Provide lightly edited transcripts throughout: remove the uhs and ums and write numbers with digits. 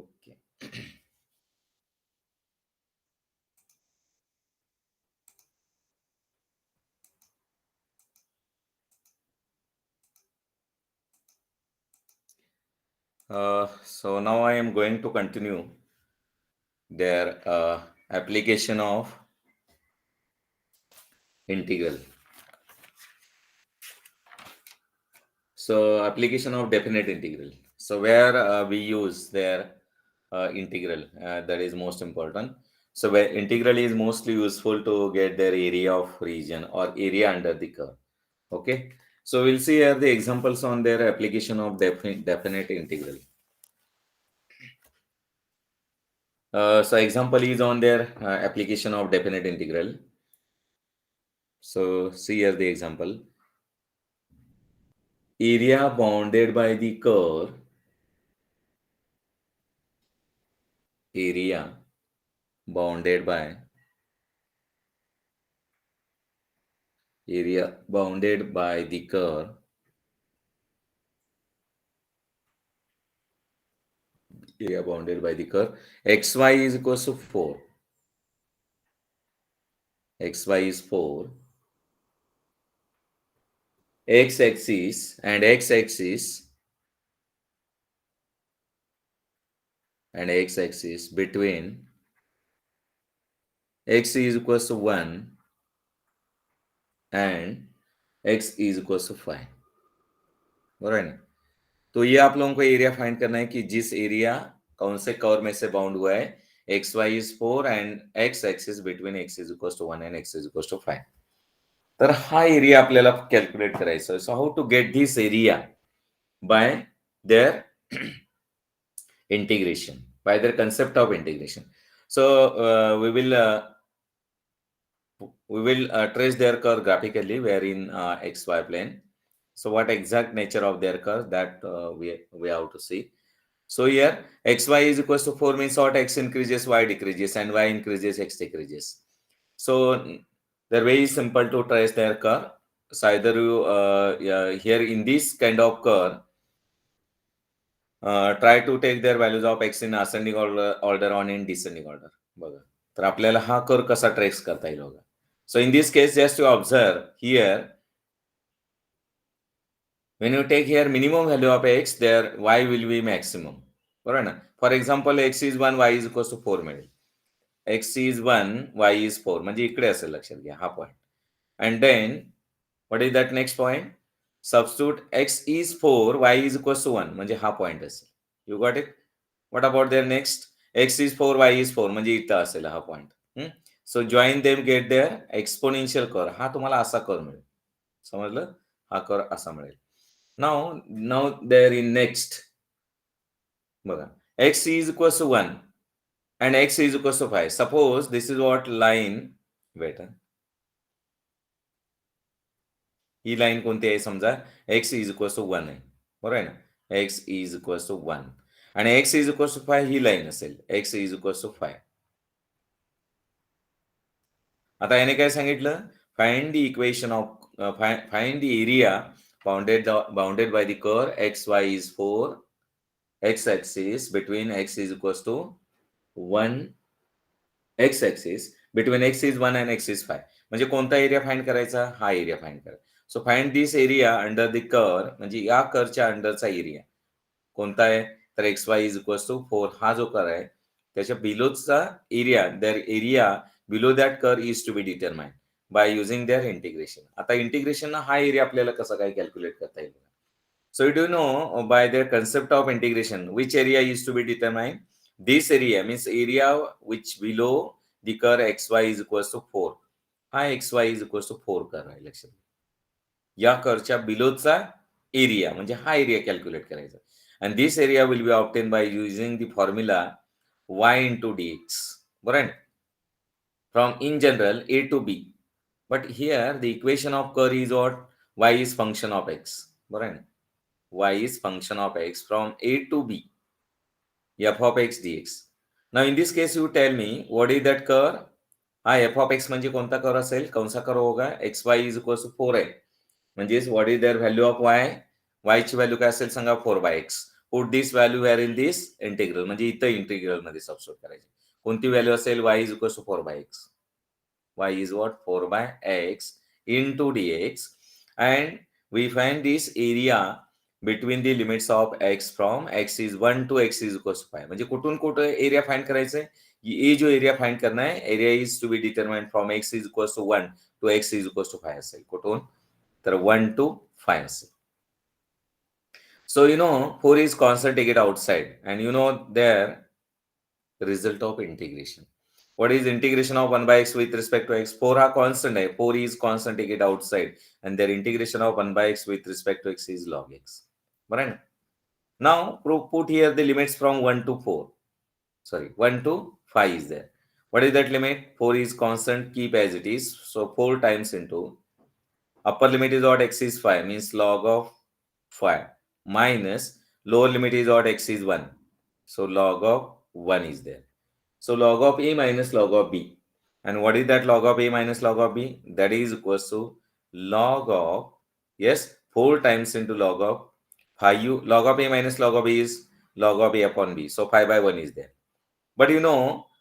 Okay. So now I am going to continue their application of integral. So application of definite integral. So where we use their integral, that is most important. So where integral is mostly useful to get their area of region or area under the curve. Okay. So we'll see here the examples on their application of definite integral. So example is on their application of definite integral. So see here the example. Area bounded by the curve. Area bounded by the curve. Area bounded by the curve. XY is equals to 4. XY is 4. X-axis and x-axis between x is equals to 1 and x is equals to 5. बराबर है ना? तो ये आप लोगों को area find करना है कि जिस एरिया कौन से कर्व में से बाउंड हुआ है x y is 4 and x axis between x is equal to 1 and x is equal to 5. तर हा एरिया आपल्याला कॅल्क्युलेट करायचा आहे. So how to get this area by their integration, by the concept of integration. So we will trace their curve graphically where in xy plane. So what exact nature of their curve, that we have to see. So here xy is equals to 4 means what? X increases, y decreases, and y increases, x decreases. So they're very simple to trace their curve. So either you here in this kind of curve, try to take their values of x in ascending order on in descending order. बघा तर आपल्याला हा curve कसा trace करता येईल बघा. So in this case, just to observe here, when you take here minimum value of x, there y will be maximum. बरोबर ना? For example, x is 1, y is equals to 4 मिळेल. x is 1, y is 4 म्हणजे इकडे असेल, लक्षात घ्या हा point. And then what is that next point? Substitute x is 4, y is equals to 1 म्हणजे हा पॉइंट असेल. You got it? What about their next? X is 4, y is 4 म्हणजे इथं असेल हा point. So join them get their exponential curve. हा तुम्हाला असा कर्व मिळेल. समजलं? हा कर्व असा मिळेल. नाउ देअर इन नेक्स्ट बघा x is equals to 1 and x is equals to 5. Suppose this is what line. Wait. He line कोणती आहे समजा x is equals to 1 आहे. बरोबर आहे ना? x is equals to 1 आणि x is equals to 5 he line असेल. x is equals to 5. आता याने काय सांगितलं? Find the equation of find the area bounded by the curve xy is 4, x axis between x is equals to 1, x axis between x is 1 and x is 5. म्हणजे कोणता area find करायचा? हा area find करायचा. So find this area under the curve म्हणजे या कर्वच्या अंडरचा area कोणता आहे? तर xy is equals to 4 हा जो कर्व आहे त्याच्या बिलोचा area, their area below that curve is to be determined by using their integration. आता इंटिग्रेशन हा एरिया आपल्याला कसा काय कॅल्क्युलेट करता येईल? So you do know by the concept of integration which area is to be determined. This area means area which below the curve xy is equals to 4. हा xy is equals to 4 curve आहे, लक्षात घ्या. या कर्वच्या बिलोचा area म्हणजे हा area calculate करायचा. And this area will be obtained by using the formula y into dx. Right? From in general a to b. But here the equation of curve is what? Y is function of x. Right? Y is function of x from a to b. F of x dx. Now in this case you tell me what is that curve? हा f of x म्हणजे कोणता curve असेल? कौन सा curve होगा? xy is equals to 4 आहे. म्हणजेच what is their value of y? y ची व्हॅल्यू काय असेल सांगा? 4 by x. Put this value where in this integral, म्हणजे इथं इंटिग्रल मध्ये सबस्टिट्यूट करायची. कोणती व्हॅल्यू असेल? y is equal to 4/x. y is what? 4/x into dx, and we find this area between the limits of x from x is 1 to x is equal to 5. म्हणजे कुठून कुठे area find करायचं आहे? ये जो area find करना है, area is to be determined from x is equal to 1 to x is equal to 5 असेल. कुठून? तर 1 to 5 असेल. So 4 is constant, take it outside, and there result of integration. What is integration of 1/x with respect to x? 4 are constant. 4 is constant, take it outside, and their integration of 1/x with respect to x is log x. Right? Now put here the limits from 1 to 4. Sorry, 1 to 5 is there. What is that limit? 4 is constant, keep as it is. So 4 times into upper limit is what? X is 5, means log of 5, minus lower limit is what? X is 1. So log of 1 is there. So log of a minus log of b. And what is that log of a minus log of b? That is equals to log of, yes, 4 times into log of 5. Log of a minus log of b is log of a upon b. So 5/1 is there. But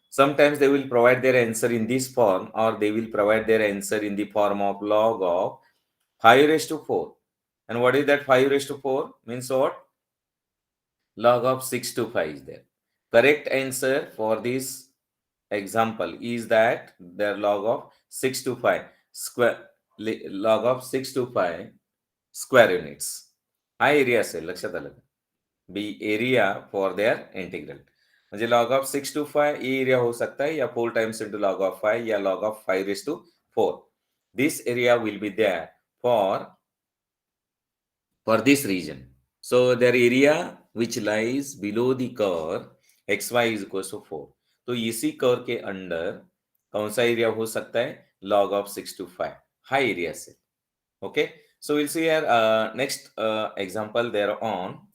sometimes they will provide their answer in this form, or they will provide their answer in the form of log of 5 raised to 4. And what is that 5 raised to 4? Means what? Log of 6 to 5 is there. Correct answer for this example is that their log of 6 to 5 square, log of 6 to 5 square units. हा area असेल, लक्षात आलं. Be area for their integral, म्हणजे log of 6 to 5 ये area हो सकता है, या 4 टाइम्स इंटू लॉग ऑफ 5, या log of 5 raised to 4. This area will be there for this region. So their area which lies below the curve xy is equal to 4. तो इसी curve के under कौन सा एरिया हो सकता है? Log of 6 to 5 हा एरिया से. Okay, so we'll see here next example there on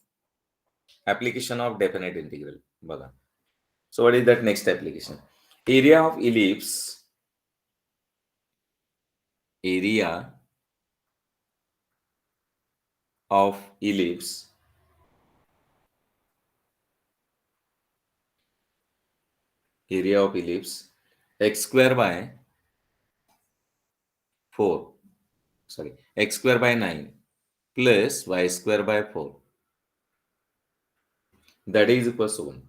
application of definite integral. बघा. So what is that next application? Area of ellipse x square by 4, sorry, x square by 9 plus y square by 4, that is equals to 1.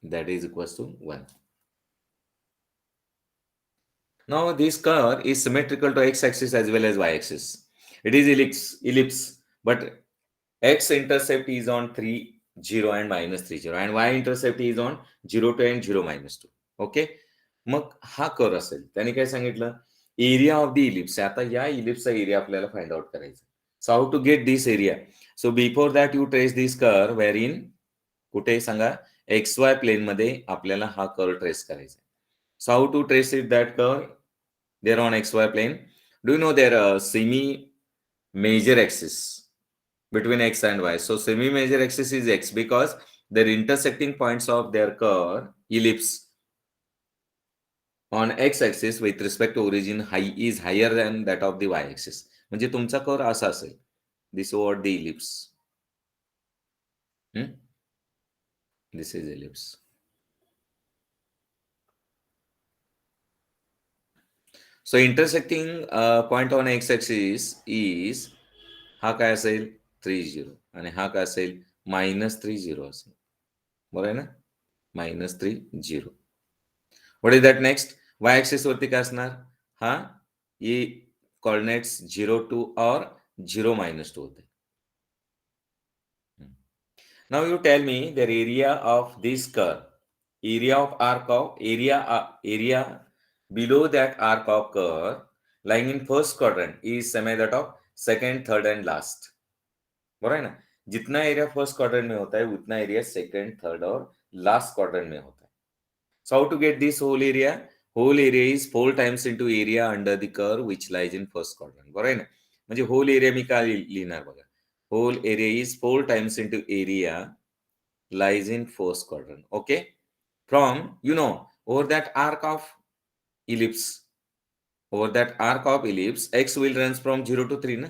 That is equals to 1. Now this curve is symmetrical to x-axis as well as y-axis. It is ellipse, but x-intercept is on 3, 0 and minus 3, 0, and y-intercept is on 0, 2 and 0, minus 2. Okay, मग हा curve असेल. त्याने काय सांगितलं? Area of the ellipse. आता या इलिप्सचा area आपल्याला फाइंड आउट करायचा. So how to get this area? So before that you trace this curve where in, कुठे सांगा? एक्स वाय प्लेन मध्ये आपल्याला हा कर्व ट्रेस करायचा. So how to trace it that curve? They're on xy plane. Do you know their semi-major axis between x and y? So semi-major axis is x because their intersecting points of their curve ellipse on x-axis with respect to origin is higher than that of the y-axis. म्हणजे तुमचा curve असा असेल. This what the ellipse. This is ellipse. So intersecting point on x-axis is हा काय असेल? 3, 0, आणि हा काय असेल? -3, 0 असेल. बरोबर आहे ना? -3, 0. What is that next? Y axis वरती काय असणार? हा ये कोऑर्डिनेट्स 0, 2 और 0, -2 होते. Now you tell me the area of this curve, area of arc of area below that arc of curve lying in first quadrant is semi that of second, third and last. बराबर है ना? जितना area first quadrant में होता है उतना area second, third और last quadrant में होता है. So how to get this whole area? Whole area is 4 times into area under the curve which lies in first quadrant. बरोबर आहे ना? म्हणजे होल एरिया मी काय लिहिणार बघा. Whole area is 4 times into area lies in first quadrant. Okay? From over that arc of ellipse, x will runs from 0 to 3 ना.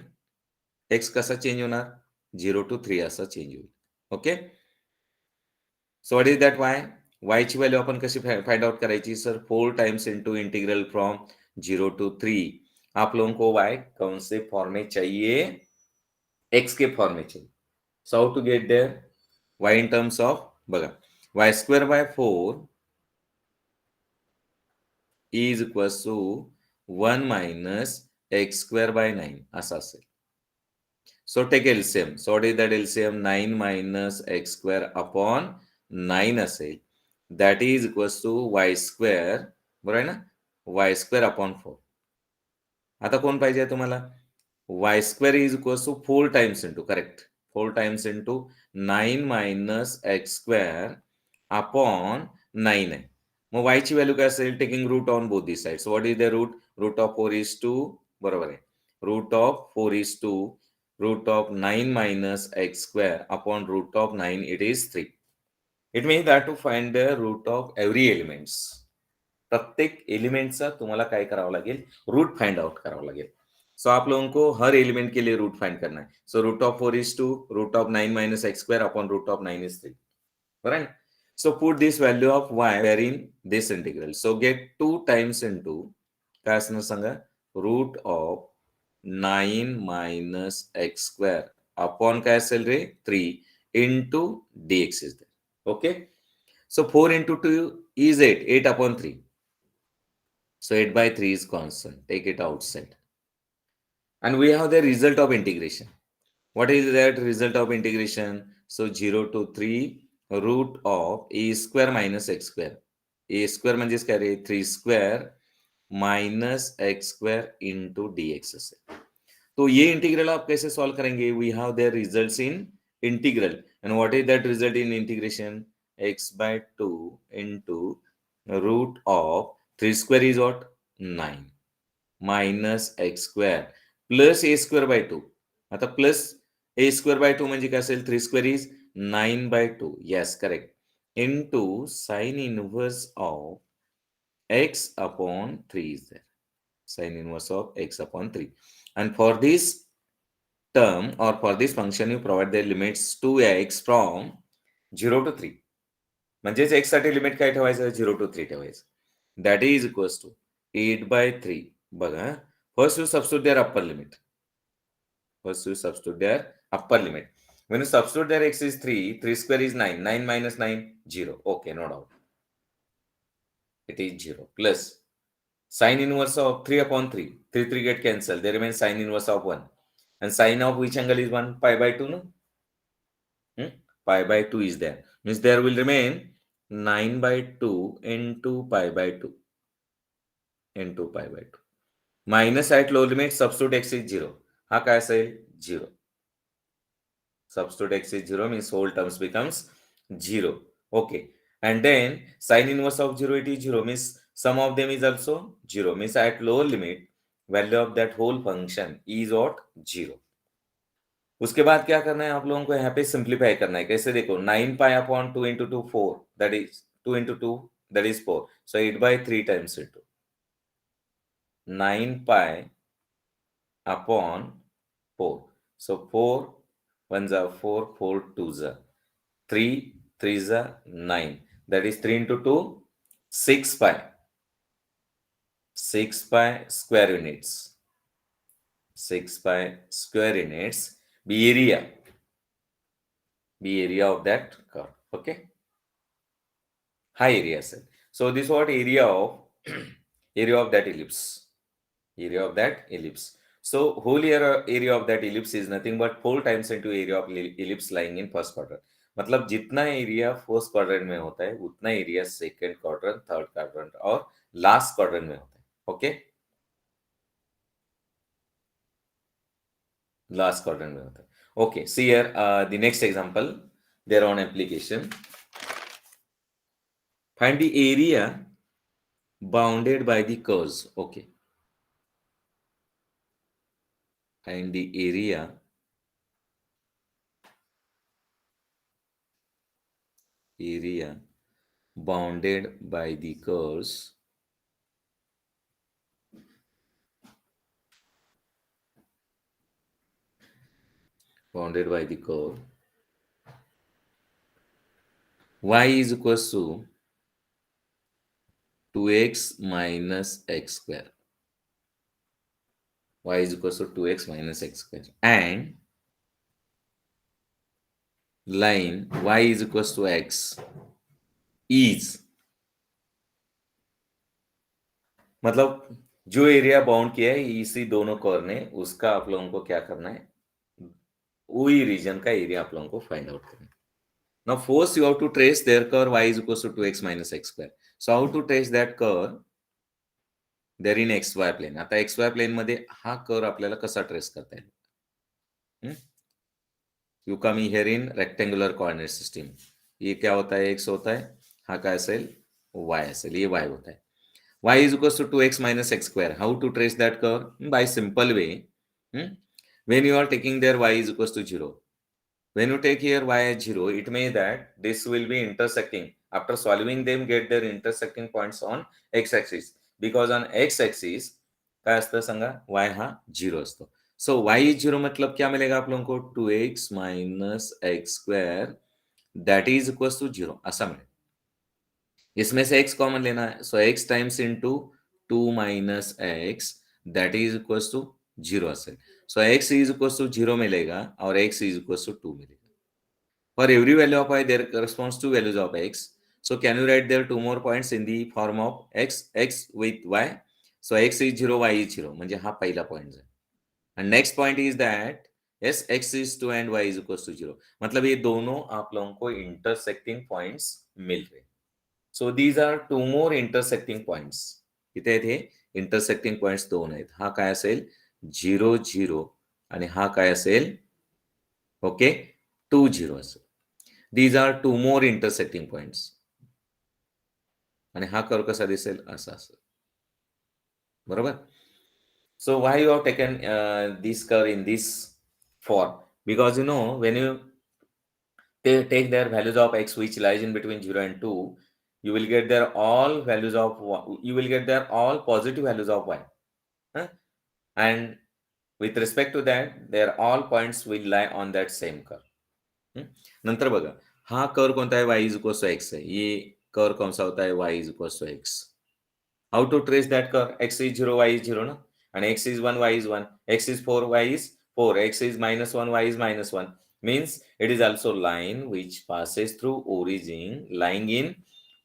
x कसा change होणार? 0 to 3 असा चेंज होईल. Okay. So what is that y? वायची value आपण कशी find out करायची sir? 4 times into integral from 0 to 3. आप लोगों को y कौन से फॉर्म में चाहिए? x के फॉर्म में चाहिए. So how to get there? y in terms of बघा, y square by 4 is equals to 1 minus x square by 9 असं असेल. So take LCM. So what is that LCM? 9 minus x square upon 9 असेल. That is equals to y square. बरोबर आहे ना? y square upon 4. आता कोण पाहिजे तुम्हाला? y square is equals to 4 times into, correct. 4 times into 9 minus x square upon 9 आहे. मग y ची व्हॅल्यू काय असेल? Taking root on both the side. So what is the root? Root of 4 is 2. बरोबर आहे. Root of 4 is 2. Root of 9 minus x square upon root of 9, it is 3. It means that to find the root of every elements. प्रत्येक एलिमेंटचा तुम्हाला काय करावं लागेल? Root find out करावं लागेल. सो आप लोगों को हर एलिमेंट के लिए रूट फाइंड करना है. So root of 4 is 2, root of 9 minus x square upon root of 9 is 3. Right? So put this value of y wherein this integral. So get 2 times into काय असणार सांगा? Root of 9 minus x square upon काय असेल रे? 3 into dx is there. Okay? So 4 into 2 is 8. 8 upon 3. So 8 by 3 is constant. Take it outside. And we have the result of integration. What is that result of integration? So 0 to 3 root of a square minus x square. A square म्हणजेच काय रे? 3 square minus x square into dx असेल. तो ये integral आप कैसे solve करेंगे? We have their results in integral. And what is that result in integration? x by 2 into root of 3 square is what? 9 minus x square plus a square by 2. आता plus a square by 2 म्हणजे काय असेल? 3 square is 9 by 2. Yes, correct. Into sin inverse of x upon 3 is there. Sin inverse of x upon 3. And for this term or for this function, you provide the limits to x from 0 to 3. म्हणजेच x साठी limit काय ठेवायचं? 0 to 3 ठेवायचं. That is equals to 8 by 3. बघा, first you substitute their upper limit. First you substitute their upper limit. When you substitute their x is 3, 3 square is 9. 9 minus 9, 0. Okay, no doubt. It is 0. Plus sin inverse of 3 upon 3. 3, 3 get cancelled. There remains sin inverse of 1. And sin of which angle is 1? Pi by 2, no? Pi by 2 is there. Means there will remain 9 by 2 into pi by 2. Into pi by 2. Minus at lower limit, substitute x is 0. हा काय असेल? 0. Substitute x is 0 means whole terms becomes 0. Okay. And then sin inverse of 0, it is 0 means sum of them is also 0 means at lower limit value of that whole function is what? 0. उसके बाद क्या करना है आप लोगों को? यहाँ पे सिंप्लीफाई करना है. कैसे? देखो, 9 pi upon 2 into 2 4, that is 2 into 2, that is 4. So 8 by 3 times into 9 pi upon 4. So 4 1s are 4, 4 2s are 3, 3s are 9. That is 3 into 2, 6 pi. 6 pi square units. 6 pi square units be area of that curve. Okay. High area set. So this is what area of area of that ellipse. Area of that ellipse. So whole area of that ellipse is nothing but 4 times into area of ellipse lying in first quadrant. मतलब जितना area first quadrant में होता है उतना area second quadrant, third quadrant और last quadrant में होता है. ओके, लास्ट क्वाड्रेंट में होता है. Okay, see here the next example, their own application. Find the area bounded by the curves. Okay, find the area bounded by the curves bounded by the curve y is equals to 2x minus x square. Y is equals to 2x minus x square. And line y is equals to x is, मतलब जो area bound किया है इसी दोनों curve ने, उसका आप लोगों को क्या करना है, वही रीजन का एरिया आप लोगों को फाइंड आउट करना है. Now first you have to trace their curve y is equals to 2x minus x square. So how to trace that curve? They're in xy plane. आता xy plane मध्ये हा curve आपल्याला कसा trace करता येईल? You come here in rectangular coordinate system. ये क्या होता है? x होता है, हा काय असेल? y असेल. ये y होता है. y is equals to 2x minus x square. How to trace that curve? By simple way. When you are taking there y is equals to 0. When you take here y as 0, it means that this will be intersecting. After solving them, get their intersecting points on x-axis. Because on x-axis, काय असतं सांगा? y हा 0 असतो. So y is 0 मतलब क्या मिलेगा आप लोगों को? 2x minus x square that is equals to 0 ऐसा मिलेगा. इसमें से x कॉमन लेना है. So x times into 2 minus x that is equals to 0 असेल. So x is equals to 0 मिलेगा और x is equals to 2 मिलेगा. For every value of y, there corresponds to values of x. So can you write there two more points in the form of x with y? So x is 0, y is 0. म्हणजे हा पहिला point है. And next point is that yes, x is 2 and y is equals to 0. मतलब ये दोनों आप लोगों को intersecting points मिल रहे. So these are two more intersecting points. इथे इथे intersecting points दोन आहेत. हा काय असेल? 0 0 आणि हा काय असेल? ओके, 2 0 असेल. These are two more intersecting points. आणि हा कर्व कसा दिसेल? असा असेल. बरोबर? So why you have taken this curve in this form? Because you know when you take their values of x which lies in between 0 and 2, you will get their all values of you will get their all positive values of y. Huh? And with respect to that, their all points will lie on that same curve. नंतर बघा, हा curve कोणता है? y is equals to x है. ये curve कौन सा होता है? y is equals to x. How to trace that curve? X is 0, y is 0 ना, and x is 1, y is 1, x is 4, y is 4, x is minus 1, y is minus 1. Means it is also line which passes through origin lying in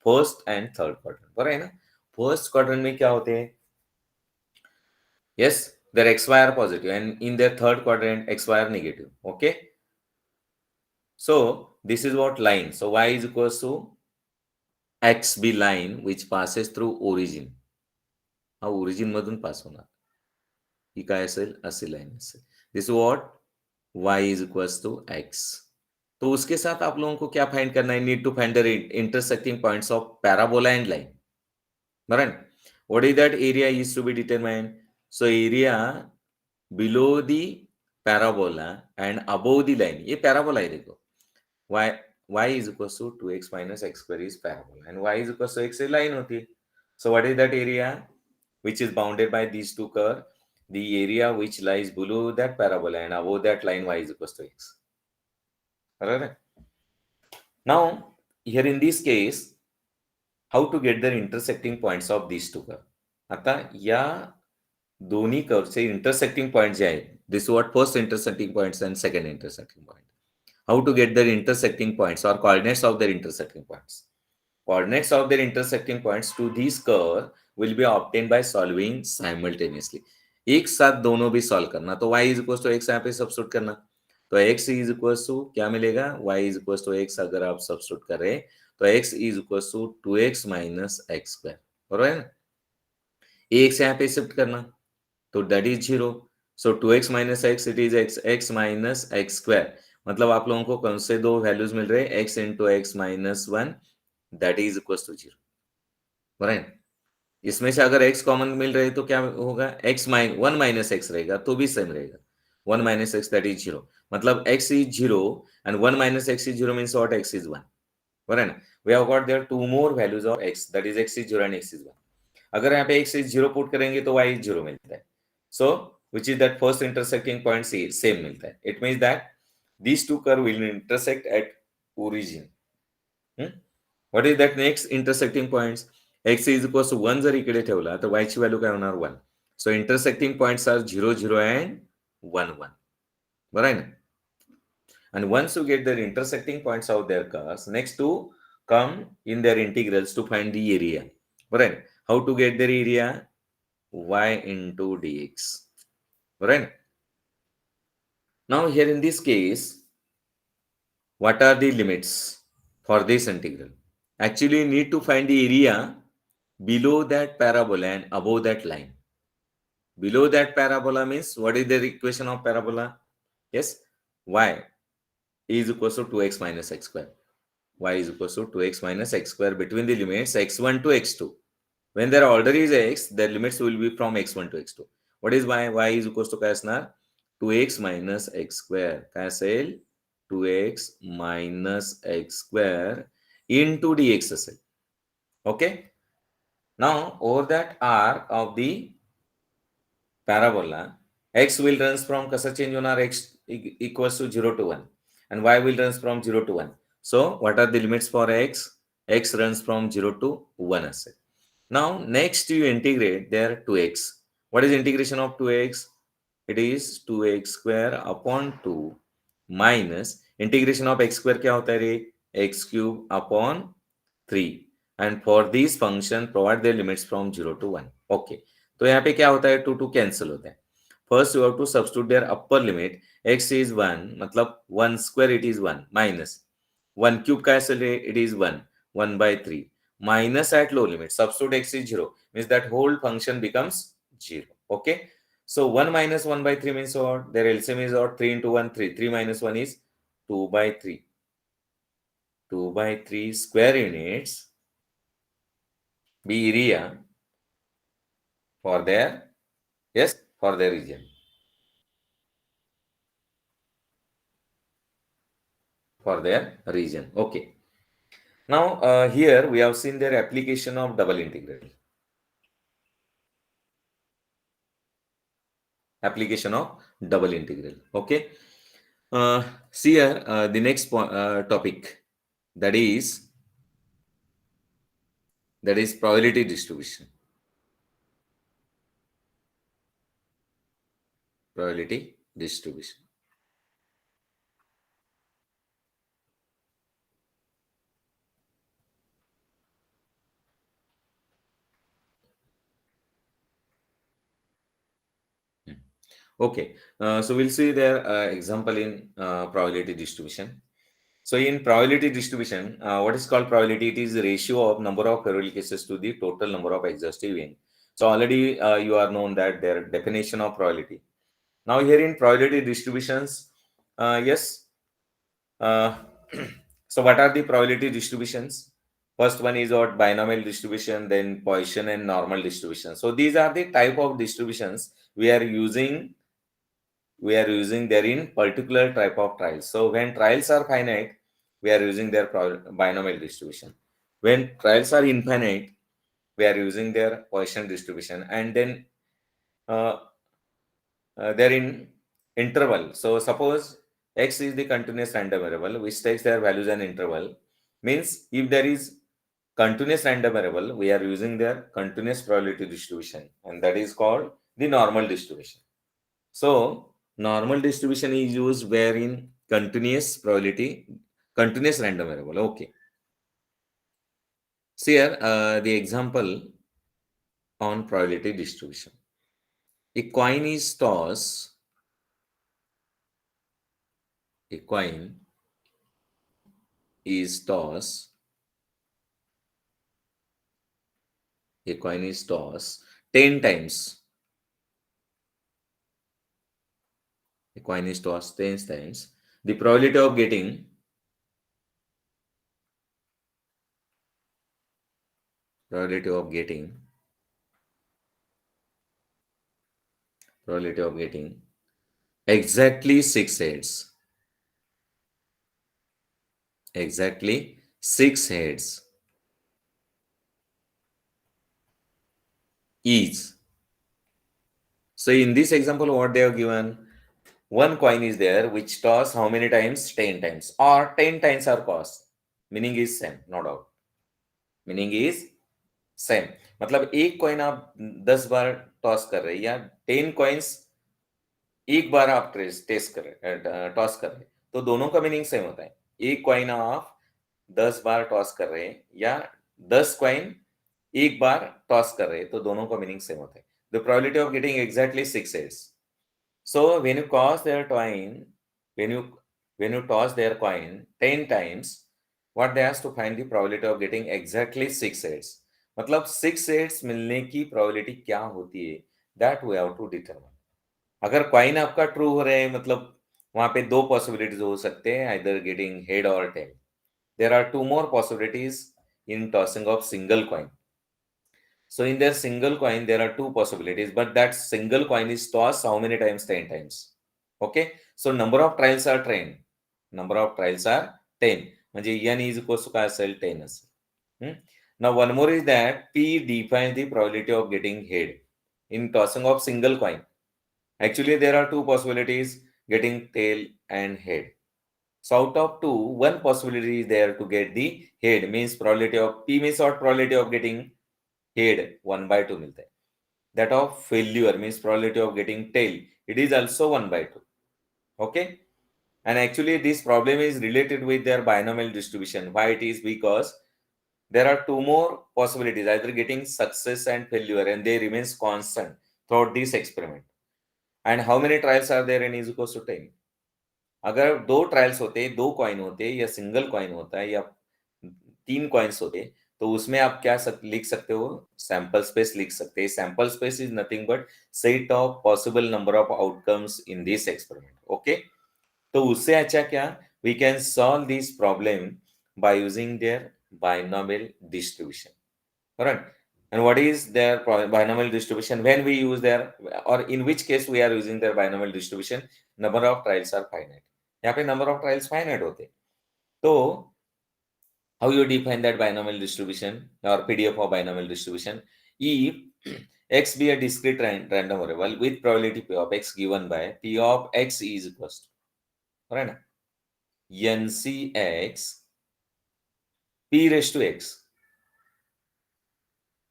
first and third quadrant. बरं है ना? First quadrant में क्या होते हैं? Yes, their xy are positive, and in their third quadrant xy are negative. Okay. So this is what line. So y is equals to x be line which passes through origin. हा origin मधून पास होणार. ही काय असेल? असे line असेल. This what? y is equals to x. तो उसके साथ आप लोगों को क्या फाइंड करना है? Need to find the intersecting points of parabola and line. बराबर? What is that area is to be determined? So area below the parabola and above the line. ये पैराबोला है देखो. y is equals to 2x minus x square is parabola and y is equals to x line होती है. So what is that area which is bounded by these two curves? The area which lies below that parabola and above that line y is equals to x. Alright. Now here in this case, how to get the intersecting points of these two curves? आता या दोन्ही कर्वचे intersecting points जे आहेत, this is what first intersecting points and second intersecting point. How to get their intersecting points or coordinates of their intersecting points? Coordinates of their intersecting points to this curve will be obtained by solving simultaneously. एक साथ दोनों भी solve करना. तो y is equals to x यहाँ पे substitute करना. तो x is equals to क्या मिलेगा? y is equals to x अगर आप सब्स्टिट्यूट करें तो x is equals to 2x minus x square. बरोबर है ना? x यहाँ पे शिफ्ट करना तो that is 0. So 2x minus x it is x minus x square. मतलब आप लोगों को कौन से दो वैल्यूज मिल रहे हैं? x into x minus 1 that is equals to 0. Right. इसमें से अगर x कॉमन मिल रहे तो क्या होगा? x माइन 1 माइनस x रहेगा तो भी सेम रहेगा. 1 minus x that is 0. मतलब x is 0 and 1 minus x is 0 means what? X is 1. right? We have got there two more values of x, that is x is 0 and x is 1. अगर यहाँ पे x is 0 put करेंगे तो y is 0 मिलता है. So which is that first intersecting point C same मिलता है. It means that These two curves will intersect at origin. Hmm? What is that next intersecting points? X is equals to 1 जर इकडे ठेवला तर y ची value काय होणार 1. So intersecting points are 0, 0 and 1, 1. बरं आहे ना? And once you get the intersecting points of their curves, next to come in their integrals to find the area. Right? How to get their area? Y into dx. Right? Now here in this case, what are the limits for this integral? Actually, you need to find the area below that parabola and above that line. Below that parabola means what is the equation of parabola? Yes, y is equals to 2x minus x square. Y is equals to 2x minus x square between the limits x1 to x2. When their order is x, their limits will be from x1 to x2. What is y? Y is equals to काय असणार? 2x minus x square. काय असेल? 2x minus x square into dx असेल. Okay? Now, over that arc of the parabola, x will runs from कसा change होणार? X equals to 0 to 1 and y will runs from 0 to 1. So, what are the limits for x? X runs from 0 to 1 असेल. Now, next you integrate there 2x. What is integration of 2x? It is 2x square upon 2 minus integration of x square क्या होता है रे? X cube upon 3. And for these function provide their limits from 0 to 1. Okay. तो यहाँ पे क्या होता है? 2 2 cancel होता है. First you have to substitute their upper limit. X is 1 मतलब 1 square it is 1 minus 1 cube का असेल रे? It is 1 1 by 3 minus at low limit substitute x is 0 means that whole function becomes 0. Okay, so 1 minus 1 by 3 means what? Their LCM is what? 3 into 1 3. 3 minus 1 is 2 by 3. 2 by 3 square units be area for their, yes, for their region. For their region. Okay, now here we have seen their application of double integral. Application of double integral. Okay, see here the next topic, that is probability distribution. Probability distribution. Okay, so we'll see their example in probability distribution. So in probability distribution, what is called probability? It is the ratio of number of favorable cases to the total number of exhaustive events. So already you are known that their definition of probability. Now here in probability distributions, yes. So what are the probability distributions? First one is what? Binomial distribution, then Poisson and normal distribution. So these are the type of distributions we are using there in particular type of trials. So when trials are finite, we are using their binomial distribution. When trials are infinite, we are using their Poisson distribution, and then uh, they're in interval. So suppose x is the continuous random variable which takes their values an interval. Means if there is continuous random variable, we are using their continuous probability distribution, and that is called the normal distribution. So normal distribution is used wherein continuous random variable. Okay. See here the example on probability distribution. A coin is tossed. A coin is tossed. A coin is tossed 10 times. A coin is tossed 10 times. The probability of getting probability of getting exactly 6 heads. Exactly 6 heads is. So in this example, what they have given? one coin is there which toss how many times? 10 times, or 10 times our cost. Meaning is same, no doubt. Meaning is same, मतलब एक coin आप 10 बार toss कर रहे हैं या 10 coins एक बार आप test कर रहे टॉस कर रहे हैं, तो दोनों का मीनिंग सेम होता है। एक कॉइन आप 10 बार टॉस कर रहे हैं या 10 कॉइन एक बार टॉस कर रहे हैं, तो दोनों का मीनिंग सेम होता है। The probability of getting exactly 6 heads. So when you toss their coin, when you when you toss their coin 10 times, what they ask to find the probability of getting exactly 6 heads. मतलब 6 heads मिलने की probability क्या होती है, that we have to determine. अगर coin आपका true हो रहे हैं, मतलब वहां पे दो पॉसिबिलिटीज हो सकते हैं, either getting head or tail. There are two more possibilities in tossing of single coin. So in their single coin, there are two possibilities, but that single coin is tossed how many times? 10 times. Okay. So number of trials are 10. Number of trials are 10. म्हणजे n is equals to काय असेल? 10 असेल. Now one more is that P defines the probability of getting head in tossing of single coin. Actually, there are two possibilities, getting tail and head. So out of two, one possibility is there to get the head, means probability of P means what? Probability of getting head 1/2 मिलता है. That of failure means probability of getting tail, it is also 1/2. Okay. And actually this problem is related with their binomial distribution. Why it is? Because there are two more possibilities, either getting success and failure, and they remains constant throughout this experiment. And how many trials are there? N is equals to 10. अगर दो trials होते, दो coin होते, या single coin होता है, या तीन कॉइन्स होते, तो उसमें आप क्या लिख सकते हो? सैंपल स्पेस लिख सकते हैं. Sample space is nothing but set of possible number of outcomes in this experiment. Okay. तो उससे अच्छा क्या, we can solve this problem by using their binomial distribution. Correct. And what is their binomial distribution? When we use their, or in which case we are using their binomial distribution, number of trials are finite. यहाँ पे number of trials finite होते. तो how you define that binomial distribution or PDF of binomial distribution? If x be a discrete random variable with probability p of x given by p of x is equals to, right? NCx p raised to x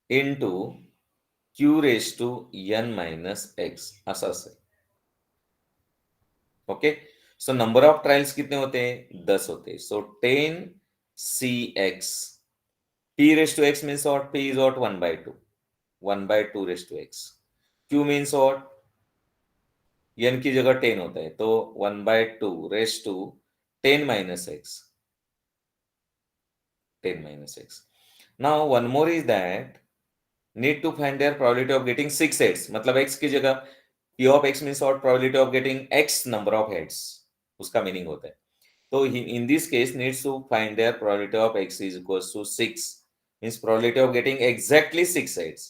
into q raised to n minus x असं असेल. Okay. So number of trials कितने होते हैं? 10 होते हैं. सो 10 cx p raised to x means what? P is what? 1/2. 1/2 raised to x. q means what? n की जगह 10 होता है, तो 1/2 raised to 10 minus x. 10 minus x. Now one more is that need to find their probability of getting 6 heads. मतलब x की जगह p of x means what? Probability of getting x number of heads, उसका meaning होता है. तो in this case needs to find their probability of x is equals to 6, means probability of getting exactly 6 heads.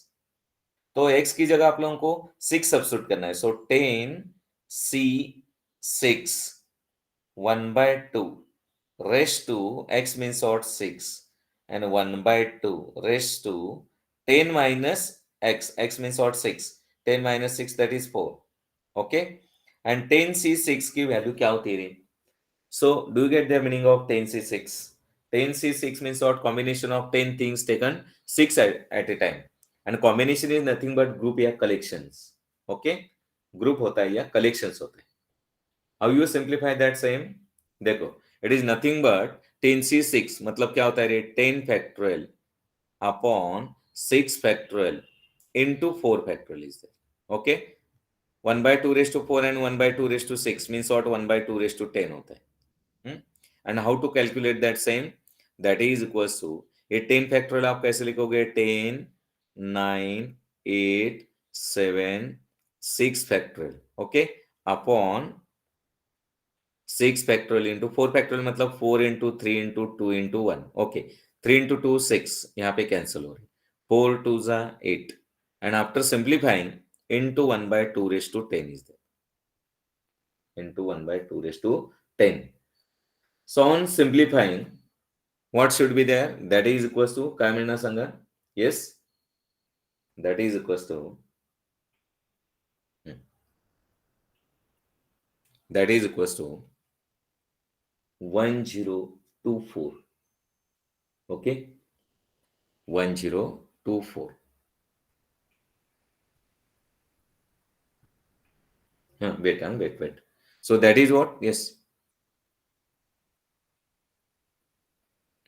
तो x की जगह आप लोगों को 6 सब्स्टिट्यूट करना है. सो 10 c6 1/2 raised to x means what? 6, and 1/2 raised to 10 minus x. X means what? 6. 10 minus 6, that is 4. Okay. And 10c6 की value क्या होती है? So do you get the meaning of 10c6? 10c6 means what? Combination of 10 things taken 6 at a time. And combination is nothing but group या collections. Okay. Group होता है या collections होते हैं. How you simplify that same? देखो, it is nothing but 10c6 मतलब क्या होता है रे? 10 factorial upon 6 factorial into 4 factorial is there. Okay. 1/2 raised to 4 and 1/2 raised to 6 means what? 1/2 raised to 10 होता है. And how to calculate that same? That is equals to, ये 10 factorial आप कैसे लिखोगे? 10 9 8 7 6 factorial. Okay. Upon 6 factorial into 4 factorial मतलब 4 into 3 into 2 into 1. Okay. 3 into 2 6, यहाँ पे cancel हो रही. 4 2s are 8. And after simplifying, into 1/2 raised to 10 is there. Into 1/2 raised to 10. So on simplifying, what should be there? That is equals to काय मिळणार सांगा? Yes, that is equals to that is equals to 1024. Okay, 1024. Wait. So that is what? Yes,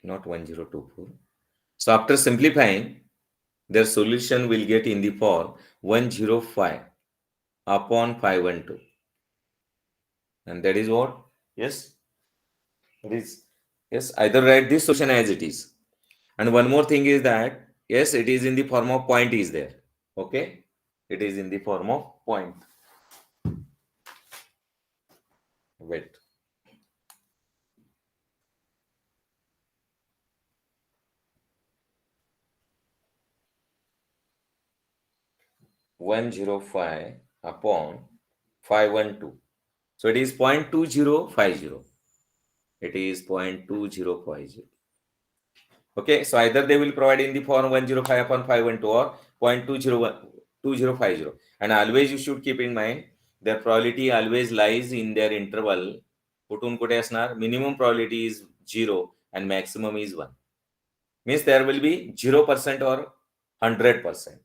not 1024. So after simplifying, their solution will get in the form 105 upon 512. And that is what? Yes, it is. Yes, either write this solution as it is. And one more thing is that, yes, it is in the form of point is there. Okay, it is in the form of point. Wait. 105 upon 512. So it is 0.2050. It is 0.2050. Okay, so either they will provide in the form 105 upon 512 or 0.2050. And always you should keep in mind their probability always lies in their interval. कुठून कुठे असणार? Minimum probability is 0 and maximum is 1. Means there will be 0% or 100%.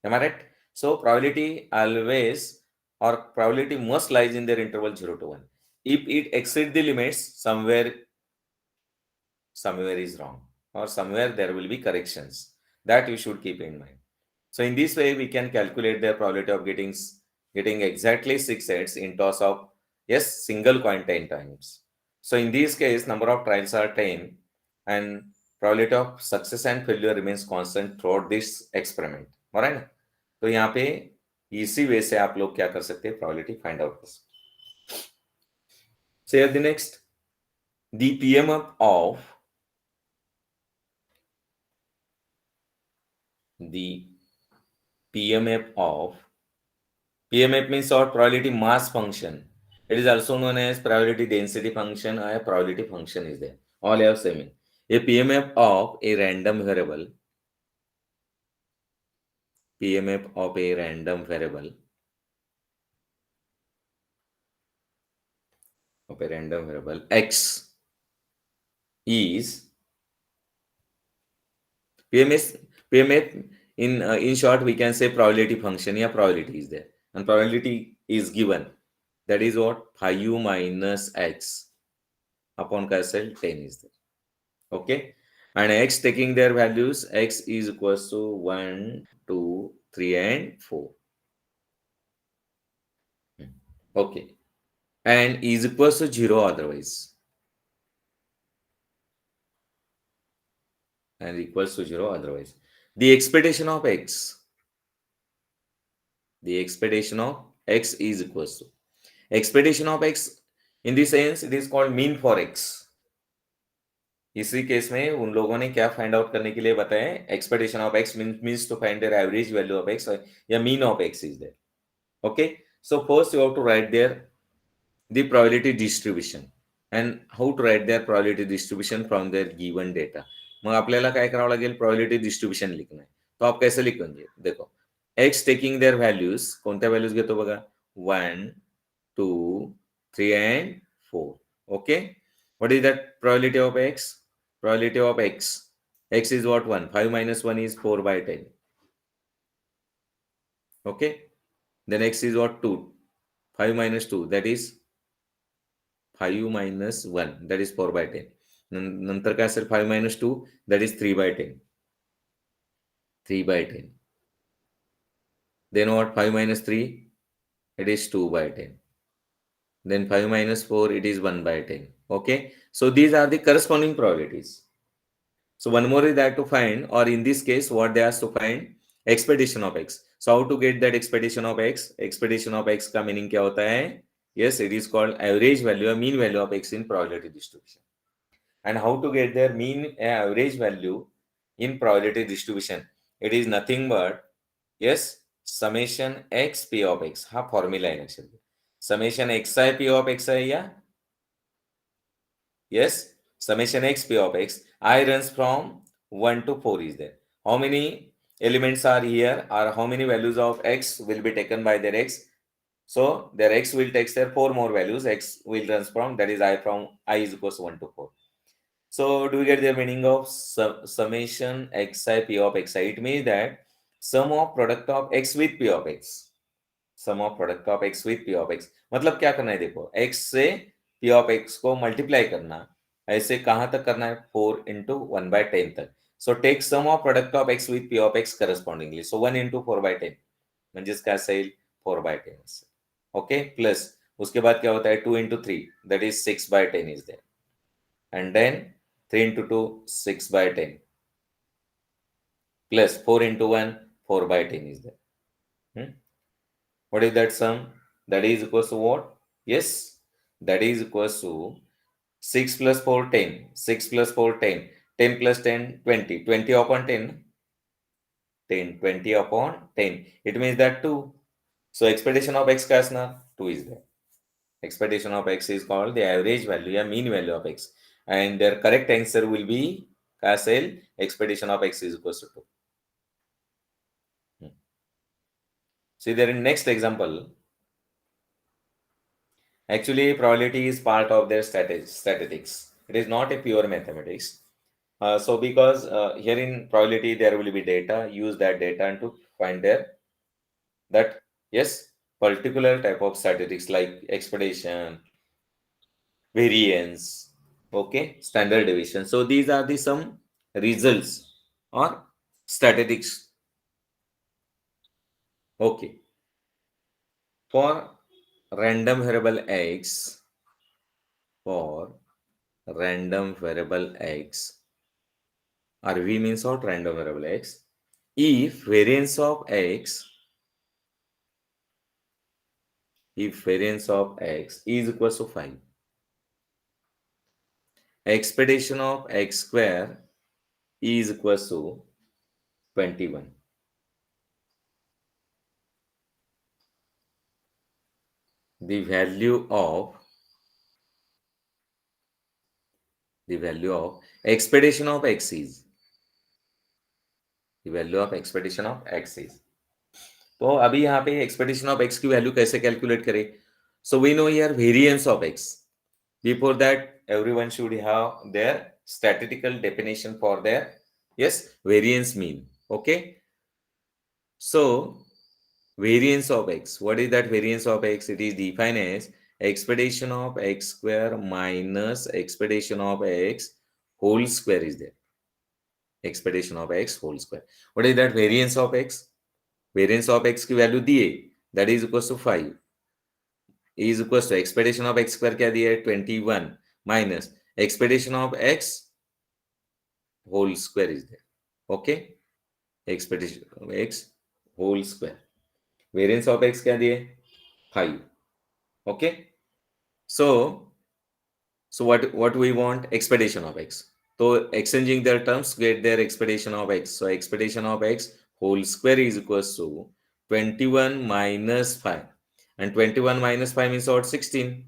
Am I right? So probability always or probability must lies in their interval 0 to 1. If it exceeds the limits, somewhere is wrong or somewhere there will be corrections. That you should keep in mind. So in this way, we can calculate the probability of getting exactly 6 heads in toss of, yes, single coin 10 times. So in this case, number of trials are 10 and probability of success and failure remains constant throughout this experiment. Alright ना? तो यहाँ पे इसी वे से आप लोग क्या कर सकते हैं, probability find out कर सकते हैं. So here the next, the PMF of PMF means short probability mass function. It is also known as probability density function or a probability function is there. All have same. A PMF of a random variable. PMF of a random variable. X is PMF in short we can say probability function. Yeah, probability is there and probability is given. That is what? Phi u minus x upon cancel 10 is there. Okay, and x taking their values, x is equals to 1, 2, 3 and 4. Okay, and is equals to 0 otherwise, and equals to 0 otherwise. The expectation of x is equals to expectation of x, in this sense it is called mean for x. इसी case में उन लोगों ने क्या find out करने के लिए बताया, expectation of x means to find their average value of x या mean of x is their. Okay, so first you have to write there the probability distribution and how to write their probability distribution from their given data. मग आपल्याला काय करावं लागेल, probability distribution लिखणं आहे. तो आप कैसे लिखेंगे, देखो x taking their values, कोणत्या व्हॅल्यूज घेतो बघा, 1, 2, 3 and 4. Okay, what is that probability of x? Probability of x is what? 1. 5 minus 1 is 4 by 10. Okay, then x is what? 2. 5 minus 2, that is 5 minus 1, that is 4 by 10. नंतर काय असेल, 5 minus 2, that is 3 by 10. 3 by 10. Then what? 5 minus 3, it is 2 by 10. Then 5 minus 4, it is 1 by 10. Okay, so these are the corresponding probabilities. So one more is that to find, or in this case what they ask to find, expectation of x. So how to get that expectation of x? Expectation of x का meaning क्या होता है? Yes, it is called average value or mean value of x in probability distribution. And how to get their mean average value in probability distribution? It is nothing but, yes, summation x p of x. हा formula आहे लक्षात घ्या. Summation xi p of xi या, yes, summation x p of x, I runs from 1 to 4 is there. How many elements are here, or how many values of x will be taken by their x? So their x will takes their 4 more values. X will runs from, that is I, from I is equals to 1 to 4. So do we get the meaning of summation xi p of xi? It means that sum of product of x with p of x. Sum of product of x with p of x. मतलब क्या करना है, देखो x से p of x को multiply करना, ऐसे कहां तक करना है, 4 into 1/10 तक. So take sum of product of x with p of x correspondingly. So 1 into 4/10 म्हणजेच काय असेल, 4/10 असेल. ओके, प्लस उसके बाद क्या होता है, 2 into 3, that is 6/10 is there. And then 3 into 2, 6/10. Plus 4 into 1, 4/10 is there. Hmm? What is that sum? That is equals to what? Yes, that is equals to 6 plus 4, 10. 6 plus 4, 10. 10 plus 10, 20. 20 upon 10, 10. 20 upon 10. It means that 2. So expectation of x का असणार 2 is there. Expectation of x is called the average value या mean value of x. And their correct answer will be काय असेल, expectation of x is equals to 2. See there in next example, actually probability is part of their statistics. It is not a pure mathematics. So because here in probability there will be data, use that data to find that yes, particular type of statistics like expectation, variance, okay, standard deviation. So these are the some results or statistics. Okay, for random variable x, for random variable x, or v means what, random variable x, if variance of x, if variance of x is equals to 5, expectation of x square is equals to 21. The value of expectation of x is, the value of expectation of x is. तो अभी यहाँ पे expectation of x की value कैसे calculate करें? So we know here variance of x. Before that, everyone should have their statistical definition for their, yes, variance mean. Okay, so variance of x, what is that variance of x? It is defined as expectation of x square minus expectation of x whole square is there. Expectation of x whole square. What is that variance of x? Variance of x की value दिए, that is equals to 5, is equals to expectation of x square क्या दिया है, 21 minus expectation of x whole square is there. Okay, expectation of x whole square. Variance of x क्या दिए, 5. Okay, so what we want, expectation of x. So exchanging their terms, get their expectation of x. So expectation of x whole square is equals to 21 minus 5, and 21 minus 5 means what, 16.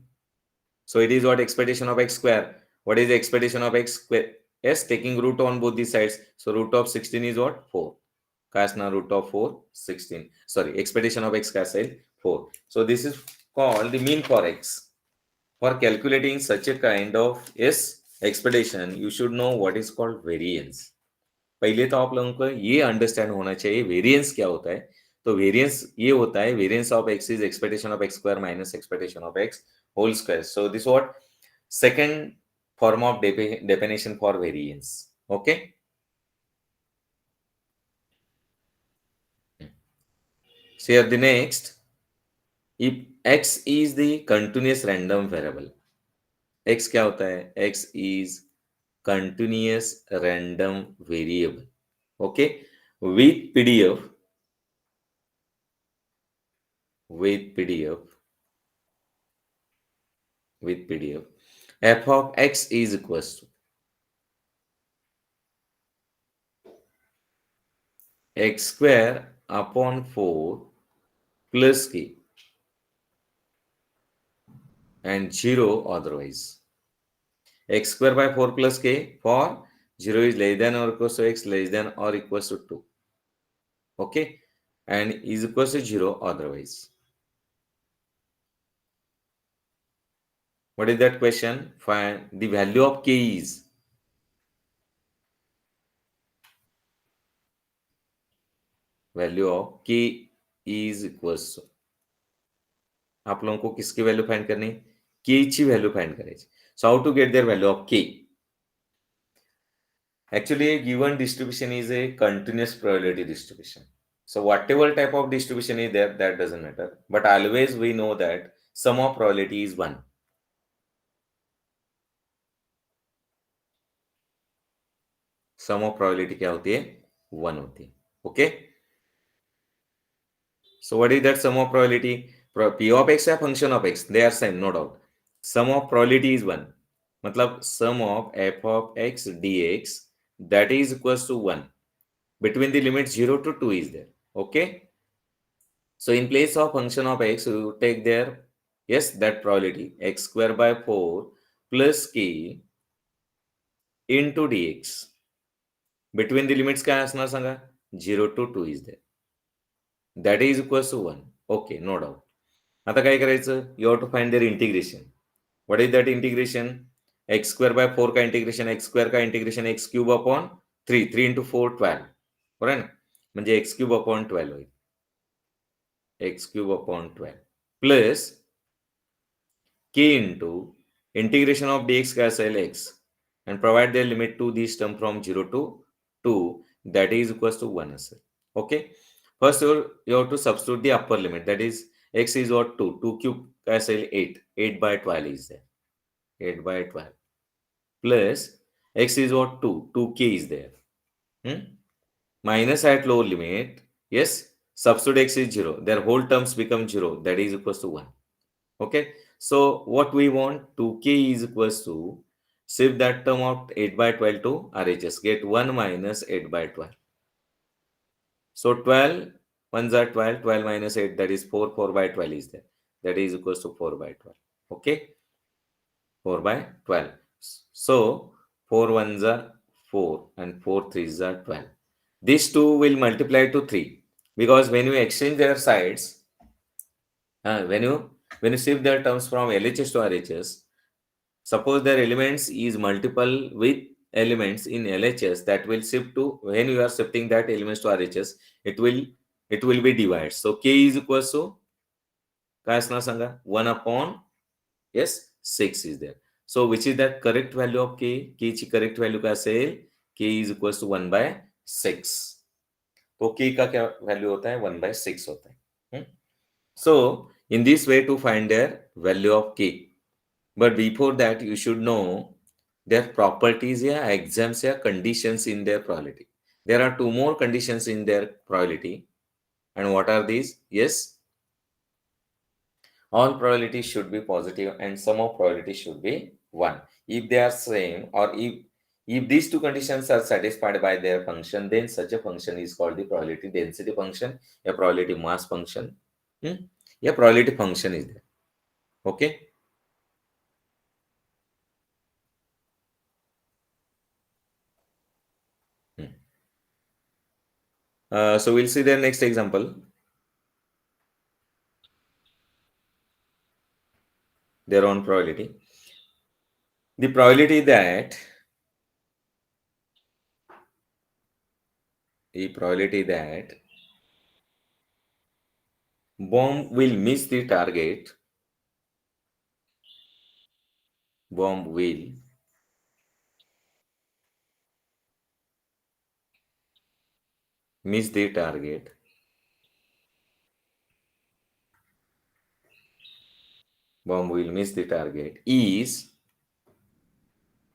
So it is what, expectation of x square. What is the expectation of x square? Yes, taking root on both the sides. So root of 16 is what, 4. Kasna root of 4, 16. Sorry, expectation of x kasel 4. So this is called the mean for x. For calculating such a kind of expectation, you should know what is called variance. पहले तो आप लोगों को ये understand होना चाहिए variance क्या होता है. तो वेरिएंस ये होता है, variance of x is expectation of x square minus expectation of x whole square. So this what second form of definition for variance. Okay, so here the next, if x is the continuous random variable, x क्या होता है, x is continuous random variable. Okay, with pdf, with pdf, with pdf, f of x is equals to x square upon 4 plus k and 0 otherwise. X square by 4 plus k for 0 is less than or equals to x, less than or equals to 2. Okay, and is equals to 0 otherwise. What is that question? Find the value of k is, value of k is equals to, आप लोगों को किसकी value find करनी, के ची value find करायची. So how to get their value of k. Actually, a given distribution is a continuous probability distribution. So whatever type of distribution is there, that doesn't matter. But always we know that sum of probability is 1. Sum of probability क्या होती है? 1 होती है. Okay? So what is that sum of probability? P of x या function of x, they are same, no doubt. Sum of probability is 1. मतलब sum of f of x dx, that is equals to 1. Between the limits 0 to 2 is there. Okay? So in place of function of x, you take there, yes, that probability, x square by 4 plus k into dx. Between the limits काय असणार सांगा? 0 to 2 is there. That is equals to 1. Okay, no doubt. आता काय करायचं? You have to find their integration. What is that integration? X square by 4 का integration, x square का integration x cube upon 3. 3 into 4, 12. बरोबर ना? म्हणजे x cube upon 12 होईल. X cube upon 12 plus k into integration of dx काय असेल x, and provide the limit to this term from 0 to 2, that is equals to 1 असेल. Okay, first you have to substitute the upper limit, that is x is what, 2, 2 cube काय असेल 8, 8 by 12 is there, 8 by 12 plus x is what, 2, 2k is there. Minus at lower limit, yes, substitute x is 0, their whole terms become 0, that is equals to 1. Okay, so what we want, 2k is equals to, shift that term of 8 by 12 to RHS, get 1 minus 8 by 12. So 12, 1s are 12, 12 minus 8, that is 4, 4 by 12 is there. That is equals to 4 by 12. Okay, 4 by 12. So 4 1s are 4 and 4 3s are 12. These two will multiply to 3, because when you exchange their sides, when you shift their terms from LHS to RHS, suppose their elements is multiple with elements in LHS, that will shift to, when you are shifting that elements to RHS, it will be divided. So k is equals to काय असणार सांगा, 1 upon, yes, 6 is there. So which is that correct value of k? k ची correct value काय असेल? k is equals to 1 by 6. तो k का क्या value होता है? 1 by 6 होता है. So in this way to find their value of k. But before that, you should know their properties या exams या conditions in their probability. There are two more conditions in their probability. And what are these? Yes, all probabilities should be positive and sum of probability should be 1. If they are same, or if these two conditions are satisfied by their function, then such a function is called the probability density function, a probability mass function. A probability function is there. Okay. So we'll see the next example. Their own probability. The probability that bomb will miss the target, bomb will miss the target, bomb will miss the target is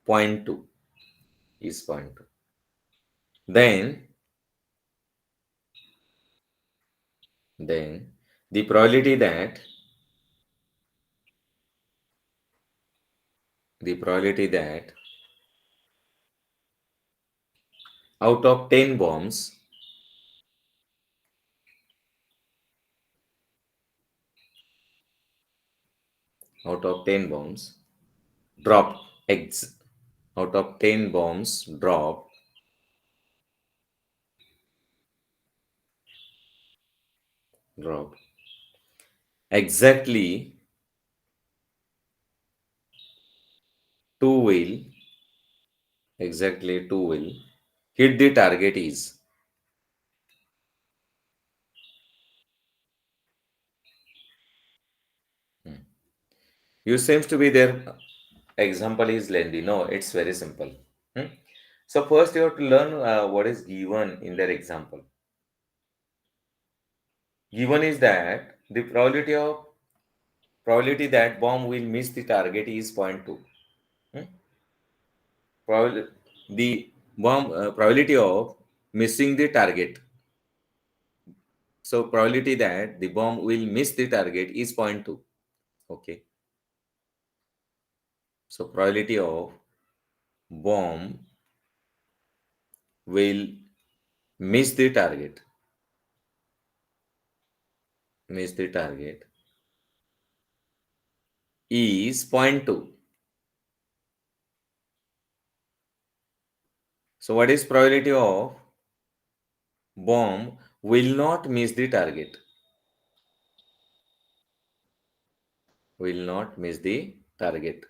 0.2, is 0.2. Then the probability that out of 10 bombs, out of 10 bombs drop ex out of 10 bombs drop exactly 2 will, exactly 2 will hit the target is. Hmm. You seems to be there. Example is lengthy. No, it's very simple. Hmm. So first you have to learn what is given in their example. Given is that the probability that bomb will miss the target is 0.2. Hmm. The bomb probability of missing the target. So probability that the bomb will miss the target is 0.2. Okay. So probability of bomb will miss the target, miss the target is 0.2. So what is probability of bomb will not miss the target? Will not miss the target.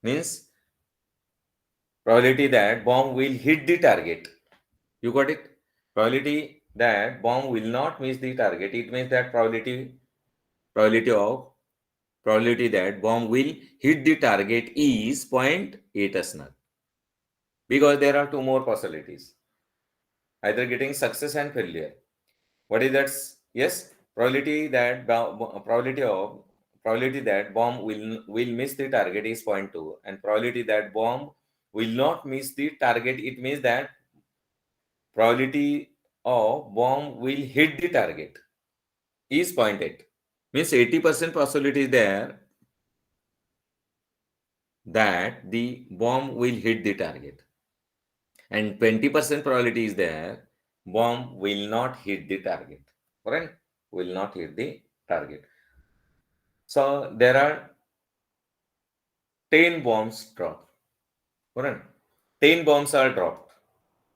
Means probability that bomb will hit the target. You got it? Probability that bomb will not miss the target. It means that probability of probability that bomb will hit the target is 0.8 asnar. Because there are two more possibilities, either getting success and failure. What is that? Yes, probability that probability that bomb will miss the target is 0.2, and probability that bomb will not miss the target. It means that probability of bomb will hit the target is zero point 0.8. Means 80% possibility is there that the bomb will hit the target, and 20% probability is there bomb will not hit the target. Correct? Will not hit the target. So there are 10 bombs dropped. Correct? 10 bombs are dropped.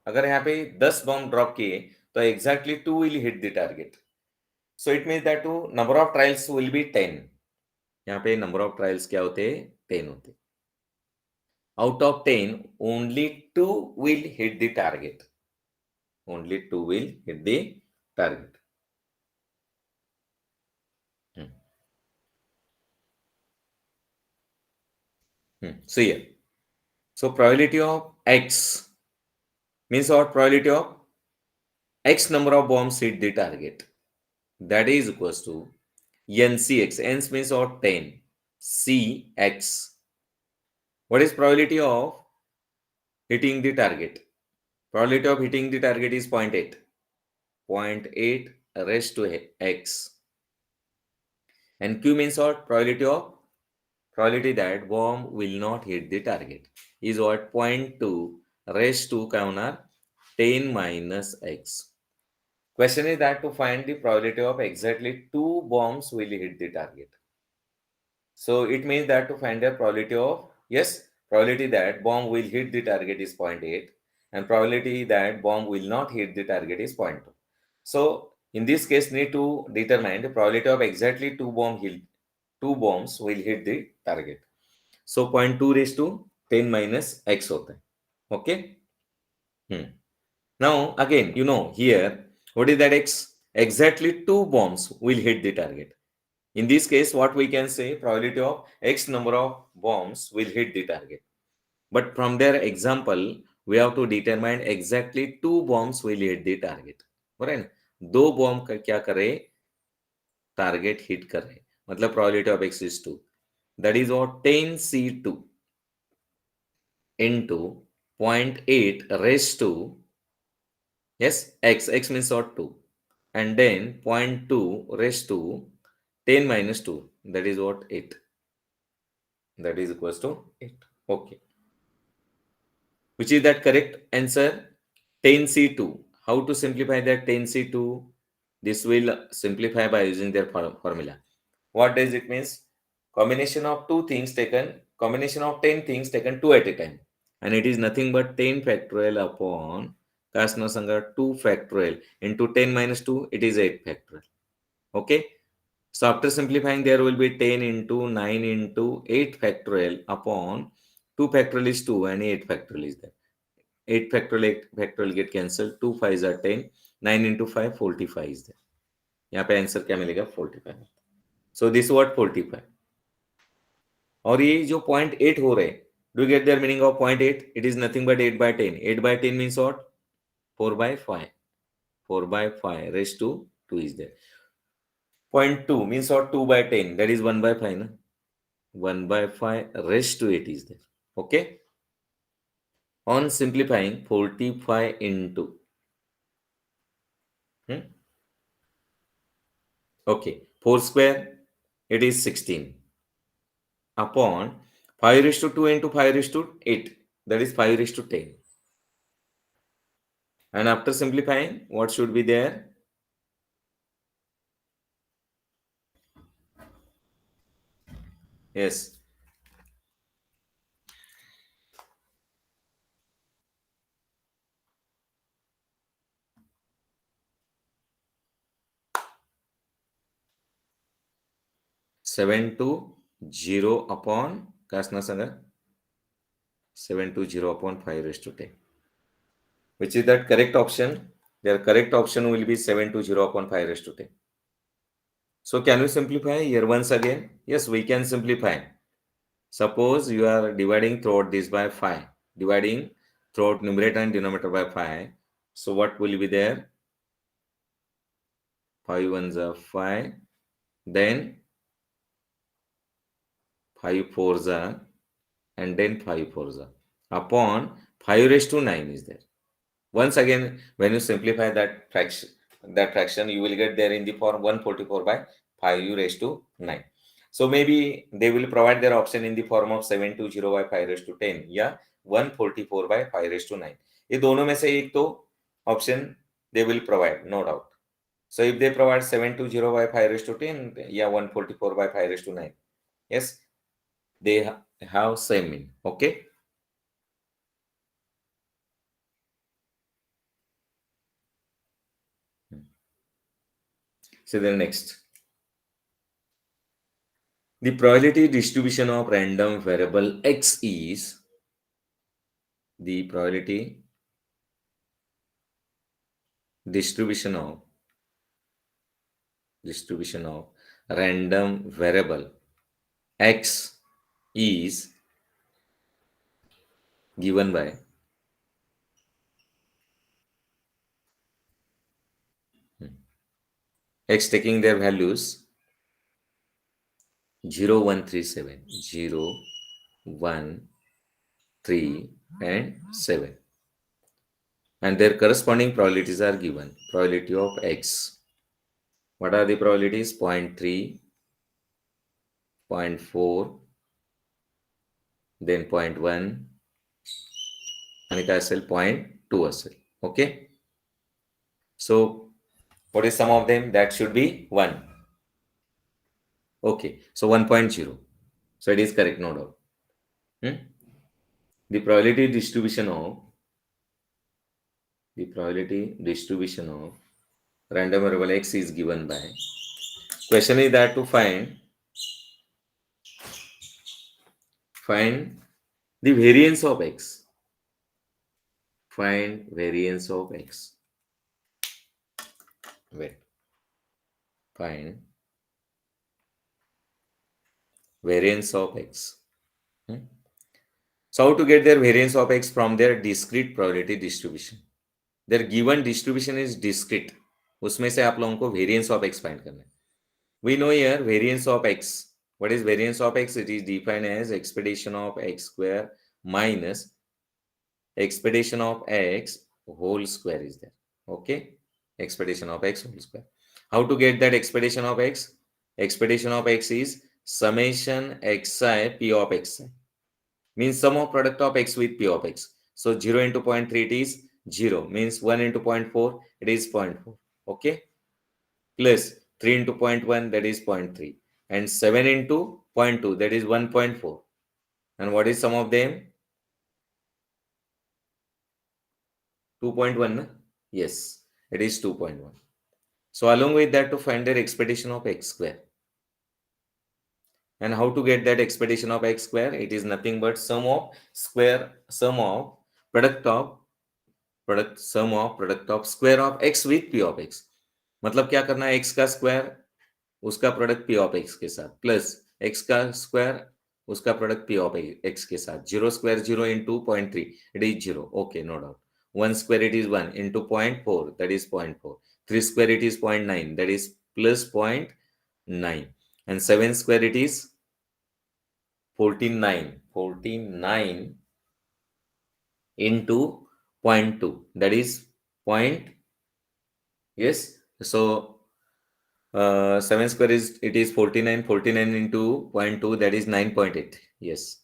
अगर यहाँ पे 10 bomb drop किए तो exactly 2 will hit the target. So it means that number of trials will be 10. यहाँ पे number of trials क्या होते हैं? 10 होते. Out of 10, only 2 will hit the target. Only 2 will hit the target. Hmm. So here, so probability of X means what? Probability of X number of bombs hit the target. That is equals to NCX. N means what? 10. CX. What is probability of hitting the target? Probability of hitting the target is 0.8. 0.8 raised to X. And Q means what? Probability that bomb will not hit the target is what? 0.2 raised to क्या होना? 10 minus X. Question is that to find the probability of exactly 2 bombs will hit the target. So it means that to find the probability of, yes, probability that bomb will hit the target is 0.8, and probability that bomb will not hit the target is 0.2. So in this case, need to determine the probability of exactly 2 bombs will hit the target. So 0.2 raised to 10 minus X होता है. Okay. Now again, here, what is that X? Exactly 2 bombs will hit the target. In this case, what we can say, probability of X number of bombs will hit the target. But from their example, we have to determine exactly 2 bombs will hit the target. Right? 2 bomb का क्या करे? Target hit करे. मतलब probability of X is 2. That is what 10C2 into 0.8 raised to, yes, X means what? 2. And then 0.2 raised to 10 minus 2. That is what? 8. That is equals to 8. Okay. Which is that correct answer? 10C2. How to simplify that 10C2? This will simplify by using their formula. What does it means? Combination of 10 things taken 2 at a time. And it is nothing but 10 factorial upon Kasna Sangha 2 factorial into 10 minus 2, it is 8 factorial. Okay. So after simplifying, there will be 10 into 9 into 8 factorial upon 2 factorial is 2 and 8 factorial is there. 8 factorial get cancelled. 2 5s are 10. 9 into 5 45 is there. यहाँ पे answer क्या मिलेगा 45. So this what 45. और ये जो 0.8 हो रहे, do you get their meaning of 0.8? It is nothing but 8 by 10. 8 by 10 means what? 4 by 5. 4 by 5 raised to 2 is there. 0.2 means what? 2 by 10. That is 1 by 5. Na? 1 by 5 raised to 8 is there. Okay. On simplifying, 45 into. Okay. 4 square, it is 16. Upon 5 raised to 2 into 5 raised to 8. That is 5 raised to 10. And after simplifying, what should be there? Yes. Seven to 0 upon काय असणार सांगा 7 to 0 upon 5 raised to 10. Which is that correct option? Their correct option will be 7 to 0 upon 5 raised to 10. So can we simplify here once again? Yes, we can simplify. Suppose you are dividing throughout this by 5. Dividing throughout numerator and denominator by 5. So what will be there? 5 ones are 5. Then 5 fours are and then 5 fours are. Upon 5 raised to 9 is there. Once again, when you simplify that fraction, you will get there in the form 144 by 5 raised to 9. So maybe they will provide their option in the form of 720 by 5 raised to 10 या 144 by 5 raised to 9. ये दोनों में से एक तो option they will provide, no doubt. So if they provide 720 by 5 raised to 10 या 144 by 5 raised to 9, yes, they have same meaning. Okay. So then next. The probability distribution of random variable x is the probability distribution of random variable x is given by x taking their values 0, 1, 3, 7, 0, 1, 3 and 7, and their corresponding probabilities are given. Probability of x, what are the probabilities? 0.3, 0.4, then 0.1 आणि काय असेल 0.2 असेल. Okay, so what is sum of them? That should be 1. Okay, so 1.0, so it is correct, no doubt. The probability distribution of random variable x is given by, question is that to find the variance of x. Find variance of x. Wait. Find variance of x. So how to get their variance of x from their discrete probability distribution? Their given distribution is discrete. उसमें से आप लोगों को variance of x find करना है. We know here variance of x. What is variance of x? It is defined as expedition of x square minus expedition of x whole square is there. Okay, expedition of x whole square. How to get that expedition of x? Expedition of x is summation xi p of xi, means sum of product of x with p of x. So 0 into 0.3 it is 0, means 1 into 0.4 it is 0.4. Okay, plus 3 into 0.1 that is 0.3 and 7 into 0.2 that is 1.4. And what is sum of them? 2.1. Yes, it is 2.1. So along with that, to find their expedition of x square, And how to get that expectation of x square? It is nothing but sum of product of product of square of x with p of x. मतलब क्या करना है, x का square उसका product p of x के साथ plus x का square उसका प्रोडक्ट p ऑफ x के साथ. 0 square 0 into 0.3, it is 0. Okay, no doubt. 1 square it is 1 into 0.4, that is 0.4. 3 square it is 0.9, that is plus 0.9. And 7 square it is 49 into 0.2, that is point. Yes, so 7 square is, it is 49 into 0.2, that is 9.8. Yes,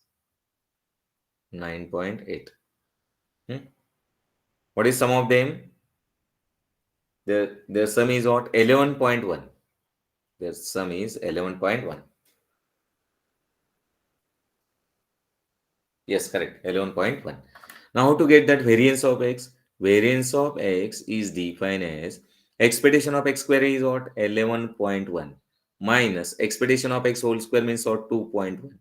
9.8. What is sum of them? Their sum is what? 11.1. Their sum is 11.1. Yes, correct. 11.1. Now, how to get that variance of x? Variance of x is defined as expectation of x square is what? 11.1 minus expectation of x whole square means what? 2.1.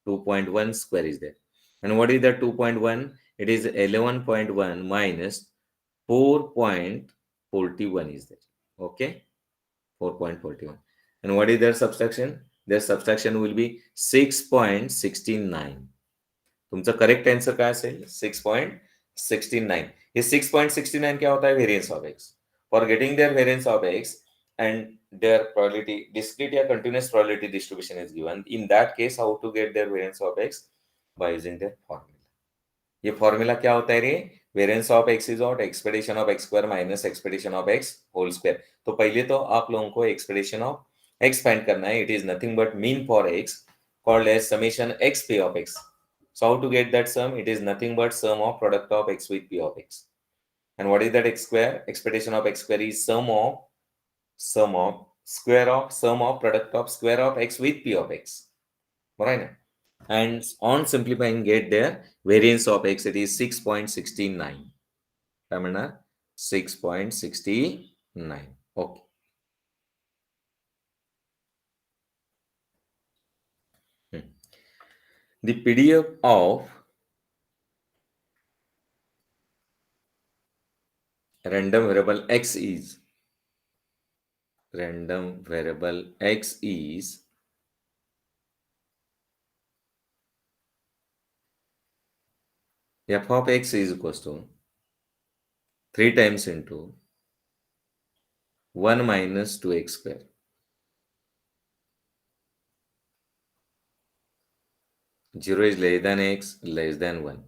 2.1 square is there. And what is that 2.1? It is 11.1 minus 4.41 is there. Okay, 4.41. And what is their subtraction? Their subtraction will be 6.69. तुमचा correct answer काय असेल? 6.69. हे 6.69 क्या होता है? Variance of x. For getting their variance of x and their probability discrete या continuous probability distribution is given. In that case, how to get their variance of x? By using their formula. ये formula क्या होता है रे? Variance of x is what? Expectation of x square minus expectation of x whole square. तो पहले तो आप लोगों को एक्सपेक्टेशन ऑफ एक्स फाइंड करना है. It is nothing but mean for x called as summation x p of x. So how to get that sum? It is nothing but sum of product of x with p of x. And what is that x square? Expectation of x square is sum of product of square of x with p of x. Right? And on simplifying, get their variance of x. It is 6.69. Remember, 6.69. Okay. The PDF of random variable x is f of x is equals to 3 times into 1 minus 2x square. 0 is less than x, less than 1.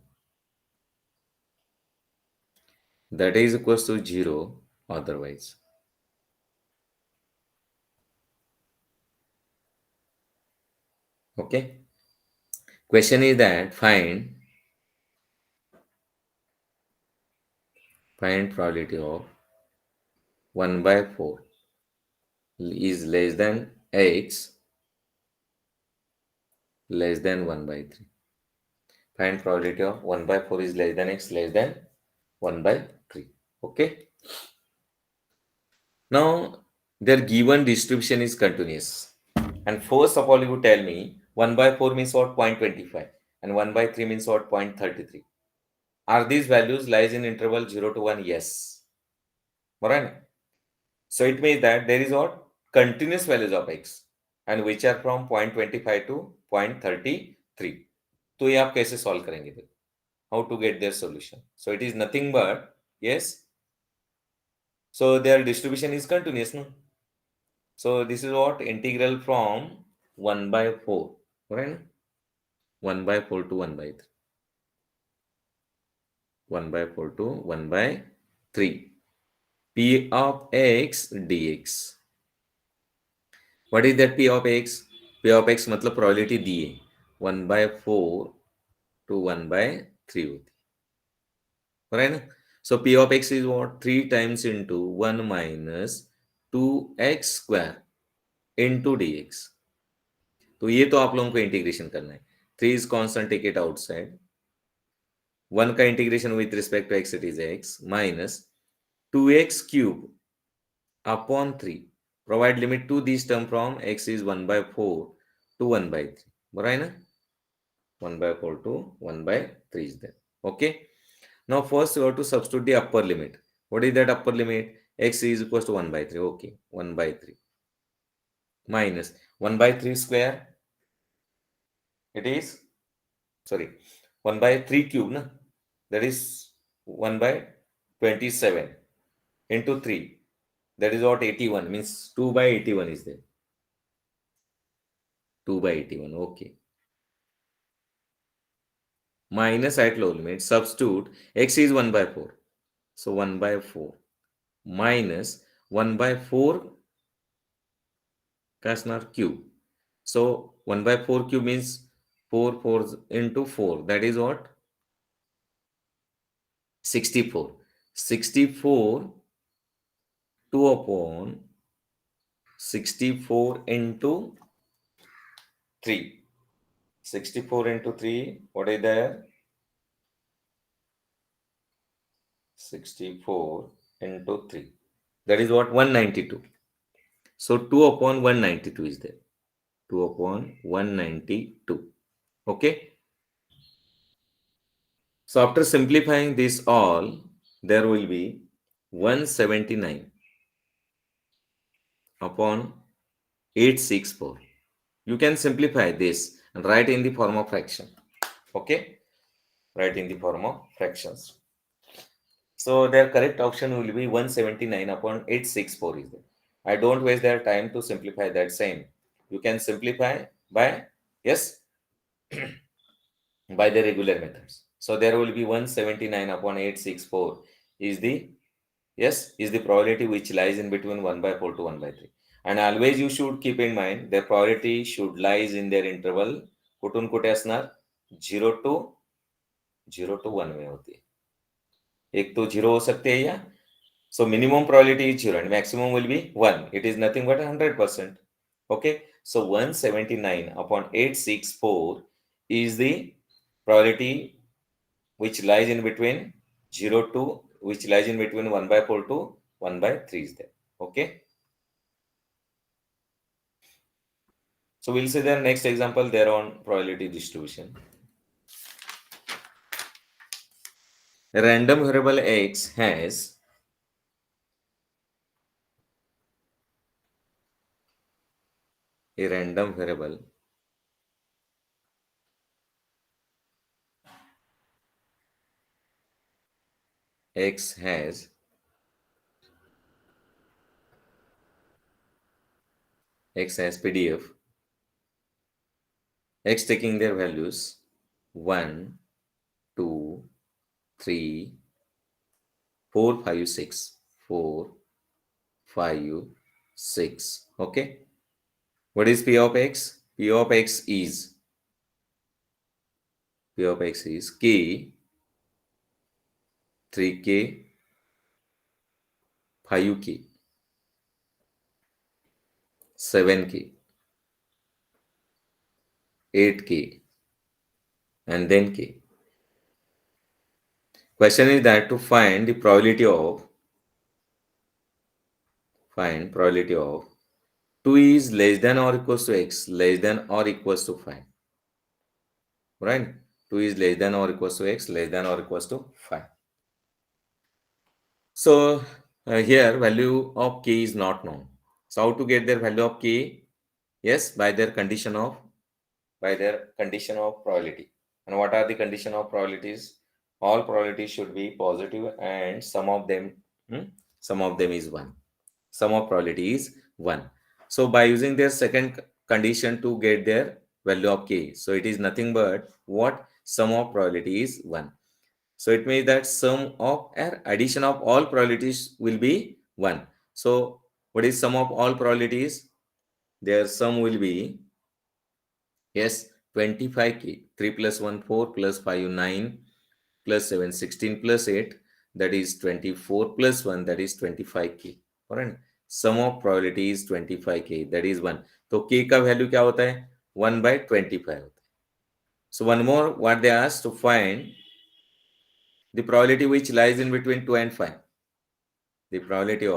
That is equals to 0 otherwise. Okay. Question is that find probability of 1 by 4 is less than x less than 1 by 3. Find probability of 1 by 4 is less than x less than 1 by 3. Okay. Now their given distribution is continuous. And first of all, you tell me 1 by 4 means what? 0.25. And 1 by 3 means what? 0.33. Are these values lies in interval 0 to 1? Yes. Alright. So it means that there is what? Continuous values of x and which are from 0.25 to 0.33. तो ये आप कैसे solve करेंगे? How to get their solution? So it is nothing but, yes. So their distribution is continuous, no? So this is what? Integral from 1 by 4, right? 1 by 4 to 1 by 3. 1 by 4 to 1 by 3. P of x dx. What is that P of x? P of x मतलब probability दी है 1 by 4 to 1 by 3 होती है, right ना? So P of x is what? 3 times into 1 minus 2x square into dx. तो ये तो आप लोगों को इंटीग्रेशन करना है. 3 is constant, take it outside. 1 का integration with respect to x, it is x minus 2x cube upon 3. Provide limit to this term from x is 1 by 4 to 1 by 3. बरं आहे ना? 1 by 4 to 1 by 3 is there. Okay. Now first you have to substitute the upper limit. What is that upper limit? X is equals to 1 by 3. Okay. 1 by 3 minus 1 by 3 square. It is, sorry, 1 by 3 cube. Na? That is 1 by 27 into 3. That is what 81 means. 2 by 81 is there. 2 by 81. Okay. Minus at low limit. Substitute. X is 1 by 4. So 1 by 4 minus 1 by 4 Kasnar cube. So 1 by 4 cube means 4 4 into 4. That is what? 64. 64 2 upon 64 into 3. 64 into 3. What is there? 64 into 3. That is what? 192. So 2 upon 192 is there. 2 upon 192. Okay. So after simplifying this all, there will be 179 upon 864. You can simplify this and write in the form of fraction. Okay. Write in the form of fractions. So their correct option will be 179 upon 864 is there. I don't waste their time to simplify that same. You can simplify by, yes, by the regular methods. So there will be 179 upon 864 is the, yes, is the probability which lies in between 1 by 4 to 1 by 3. And always you should keep in mind the probability should lies in their interval कुठून कुठे असणार 0 to 1 में होती है. एक तो 0 हो सकते हैं या so minimum probability is 0 and maximum will be 1. It is nothing but 100%. Okay. So 179 upon 864 is the probability which lies in between 0 to, which lies in between 1 by 4 to 1 by 3 is there. Okay. So we'll see the next example there on probability distribution. A random variable x has a random variable x has PDF x taking their values 1 2 3 4 5 6 4 5 6. Okay. What is P of x? P of x is k 3k 5k 7k 8k and then k. Question is that to find the probability of 2 is less than or equals to x less than or equals to 5. Right? 2 is less than or equals to x less than or equals to 5. So here value of k is not known. So how to get their value of k? Yes, by their condition of probability. And what are the condition of probabilities? All probabilities should be positive and some of them is 1. Sum of probability is 1. So by using their second condition to get their value of k, so it is nothing but what? Sum of probability is 1. So it means that sum of or addition of all probabilities will be 1. So what is sum of all probabilities? Their sum will be, yes, 25k. 3 plus 1 4 plus 5 9 plus 7 16 plus 8, that is 24 plus 1, that is 25k. Alright. Sum of probability is 25k, that is 1. तो k का value क्या होता है? 1 by 25 होता है. So one more, what they asked to find the probability which lies in between 2 and 5. The probability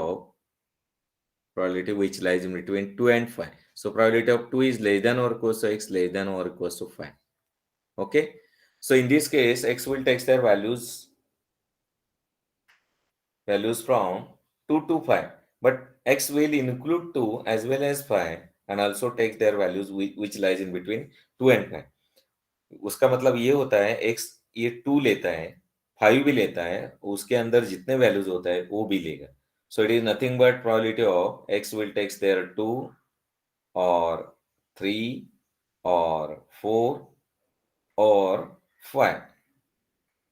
probability which lies in between 2 and 5. So probability of 2 is less than or equals to x, less than or equals to 5. Okay. So in this case, x will take their values from 2 to 5, but x will include 2 as well as 5 and also takes their values which lies in between 2 and 5. उसका मतलब ये होता है x ये 2 लेता है, 5 भी लेता है, उसके अंदर जितने वैल्यूज होता है वो भी लेगा. So it is nothing but probability of x will takes their 2 or 3 or 4 or 5.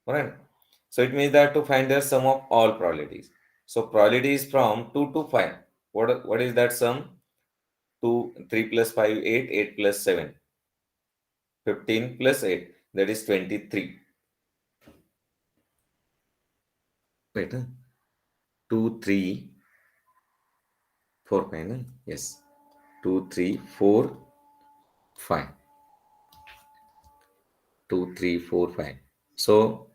Right? So it means that to find the sum of all probabilities. So probability is from 2 to 5. What is that sum? 2, 3 plus 5, 8, 8 plus 7, 15 plus 8, that is 23. Wait, huh? 2, 3, 4, 5, no? Yes. 2, 3, 4, 5. 2, 3, 4, 5. So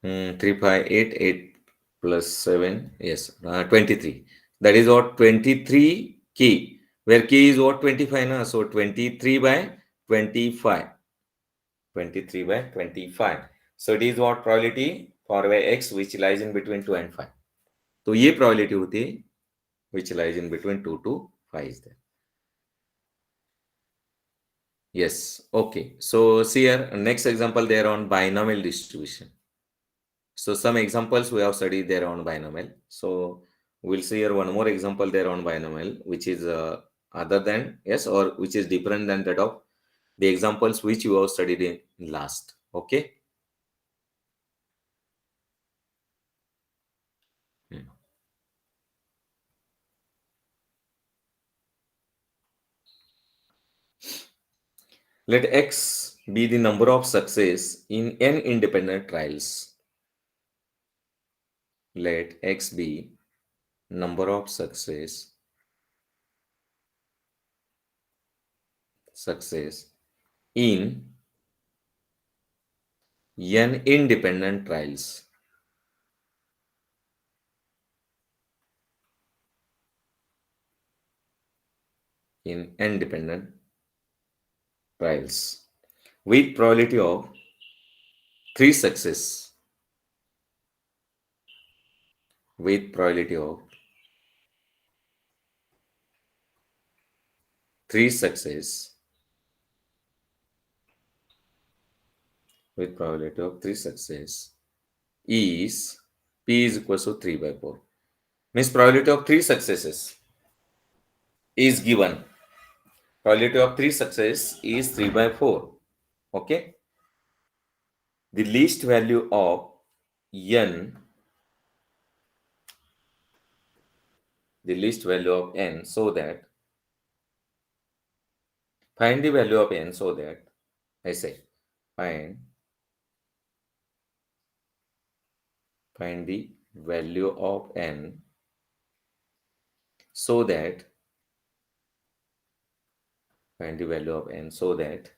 3, 5, 8, 8 plus 7, yes, 23. That is what 23 key, where key is what 25, na? So 23 by 25. 23 by 25. So it is what probability for x which lies in between 2 and 5. So ये probability होती है which lies in between 2 to 5 is there. Yes, okay. So see here, next example there on binomial distribution. So some examples we have studied there on binomial. So we'll see here one more example there on binomial, which is other than, yes, or which is different than that of the examples which you have studied in last. Okay. Hmm. Let x be the number of success in n independent trials. Let x be number of success in n independent trials. In n dependent trials with probability of 3 success. With probability of 3 success. With probability of 3 success is p is equals to 3 by 4. Means probability of 3 successes is given. Probability of 3 success is 3 by 4. Okay. The least value of n, the least value of n, so that find the value of n, so that I say find the value of n, so that find the value of n, so that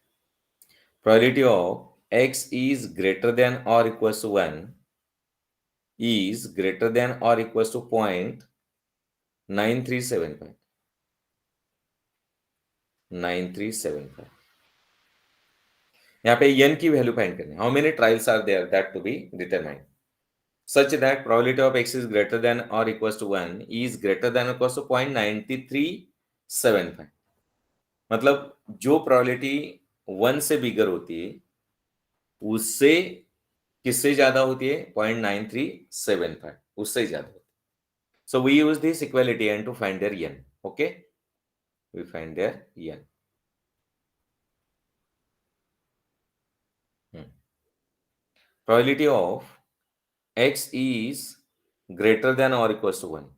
probability of x is greater than or equals to 1 is greater than or equals to 0.9375. 9375. यहाँ पे n की value find करनी है. How many trials are there that to be determined such that probability of x is greater than or equals to 1 is greater than or equals to 0.9375. मतलब जो probability 1 से बिगर होती है उससे किससे ज्यादा होती है 0.9375 उससे ज्यादा होती है. So we use this equality n to find their n. Okay, we find their n. Probability of x is greater than or equals to 1.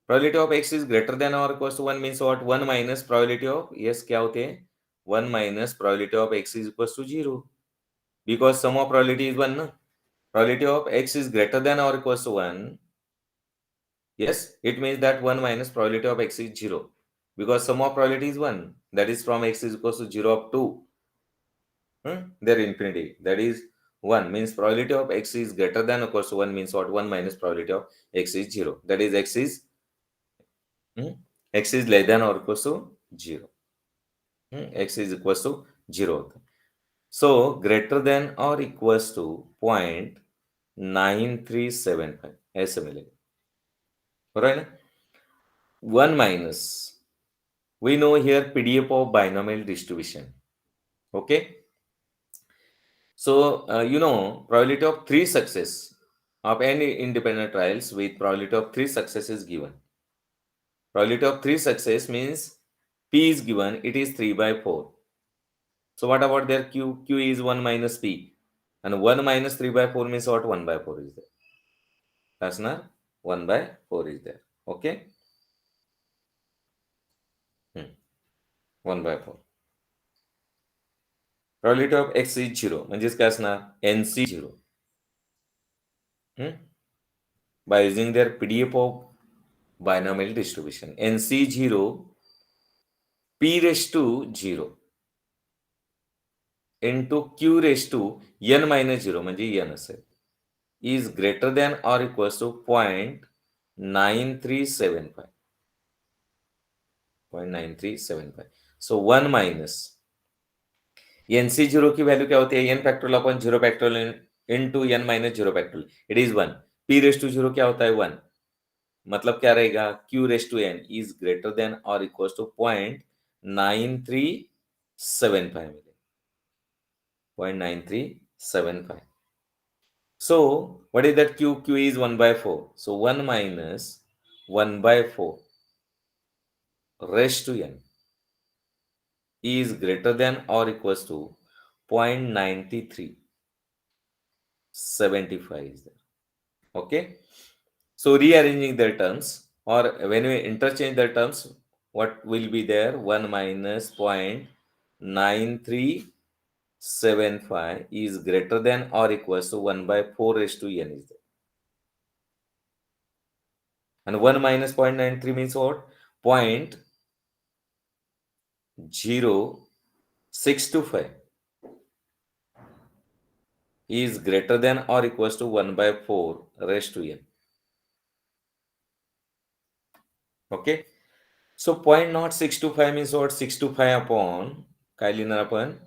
Probability of x is greater than or equals to 1 means what? 1 minus probability of, yes, क्या होते हैं? 1 minus probability of x is equals to 0. Because sum of probability is 1, no? Probability of x is greater than or equals to 1. Yes, it means that 1 minus probability of x is 0. Because sum of probability is 1. That is from x is equals to 0 up to their infinity. That is 1 means probability of x is greater than or equals to 1 means what? 1 minus probability of x is 0. That is x is Hmm? X is less than or equals to 0. X is equals to 0 होता है. So greater than or equals to 0.9375 ऐसे मिलेगा. हो रहा है ना? 1 minus. We know here PDF of binomial distribution. Okay. So, probability of 3 success of any independent trials with probability of 3 success is given. Probability of 3 success means P is given, it is 3 by 4. So, what about their Q? Q is 1 minus P. And 1 minus 3 by 4 means what? 1 by 4 is there. That's not 1 by 4 is there. Okay? 1 by 4. Probability of X is 0. म्हणजेच काय असणार? NC 0. By using their PDF of binomial distribution. NC 0 P raised to 0 into Q raised to n minus 0 म्हणजे n असेल is greater than or equals to 0.9375. 0.9375. So 1 minus NC0 की value क्या होती है? n factorial upon 0 factorial into n minus 0 factorial. It is 1. P raised to 0 क्या होता है? 1. मतलब क्या रहेगा? Q raised to n is greater than or equals to 0.9375. 0.9375. So, what is that Q? Q is 1 by 4. So, 1 minus 1 by 4 raised to n is greater than or equals to 0.9375 is there. Okay. So, rearranging their terms or when we interchange their terms, what will be there? 1 minus 0.9375 is greater than or equals to 1 by 4 raised to n is there. And 1 minus 0.93 means what? 0.0625 is greater than or equals to 1 by 4 raised to n. Okay. So 0.0625 means what? 625 upon, काय लिहिणार आपण?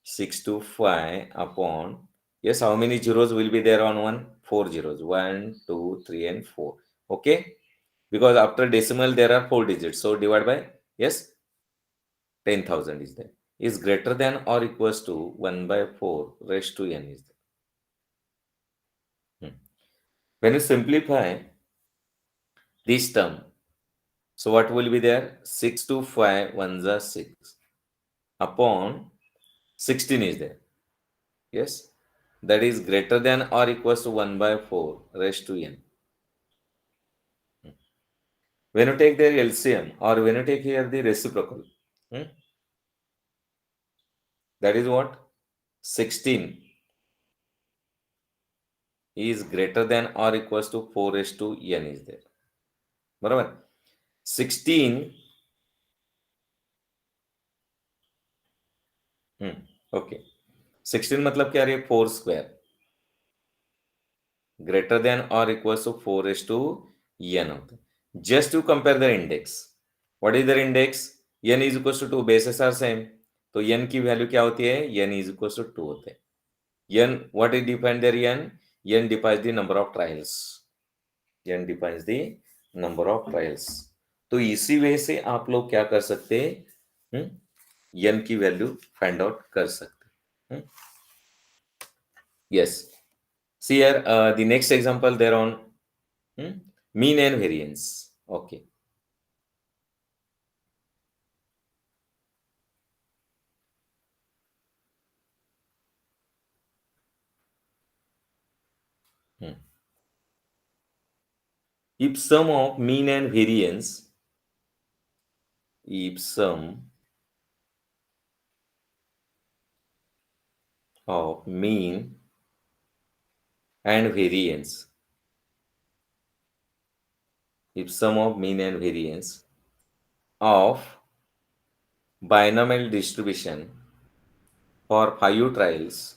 625 upon, yes, how many zeros will be there on 1? 4 zeros. 1, 2, 3, and 4. Okay. Because after decimal there are 4 digits. So divide by, yes, 10,000 is there. Is greater than or equals to 1 by 4 raised to n is there. When you simplify this term, so what will be there? 6 to 5, 1 is 6 upon 16 is there. Yes, that is greater than or equals to 1 by 4 raised to n. When you take their LCM or when you take here the reciprocal, that is what? 16 is greater than or equals to 4 raised to n is there. बरोबर? 16, okay, 16 मतलब क्या रही है? 4 square greater than or equals to 4 raised to n होता है. Just to compare the index. What is the index? n is equals to 2. bases are same. तो n की value क्या होती है? n is equals to 2 होते हैं. n, what is defined there? n defines the number of trials. n defines the number of trials. तो इसी वे से आप लोग क्या कर सकते हैं? n की वैल्यू फाइंड आउट कर सकते हैं. Yes. See here, the next example there on mean and variance. Okay. If sum of mean and variance, if sum of mean and variance, if sum of mean and variance of binomial distribution for 5 trials,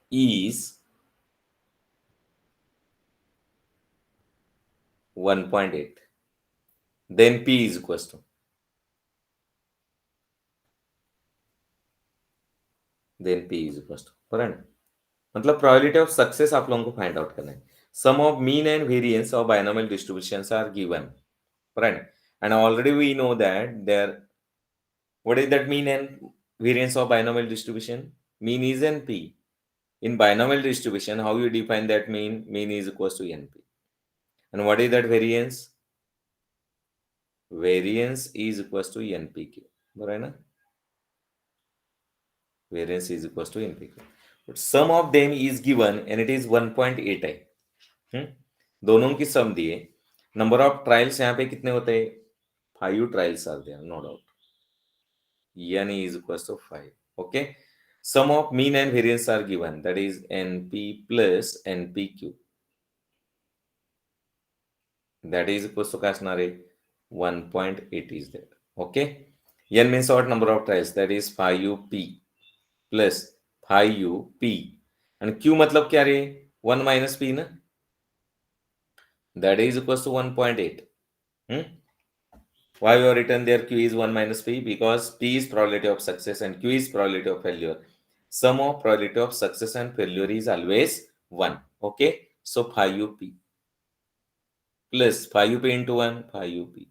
is 1.8. Then P is equals to, बराबर. मतलब probability of success आप लोगों को find out करना है. Sum of mean and variance of binomial distributions are given, right. And already we know that their, what is that mean and variance of binomial distribution? Mean is np. In binomial distribution, how you define that mean? Mean is equals to np. And what is that variance? Variance is equals to npq, right na? Variance is equals to npq. But sum of them is given and it is 1.8 है. दोनों की सम दिए. Number of trials यहाँ पे कितने होते हैं? 5 trials are there, no doubt. n is equals to 5. Okay. Sum of mean and variance are given, that is np plus npq. That is equals to काय असणार आहे? 1.8 is there. Okay. n means what? Number of trials, that is 5p plus 5p. And q मतलब क्या रे? 1 minus p ना? That is equals to 1.8. Why we have written there q is 1 minus p? Because p is probability of success and q is probability of failure. Sum of probability of success and failure is always 1. Okay. So 5p plus 5p into 1, 5p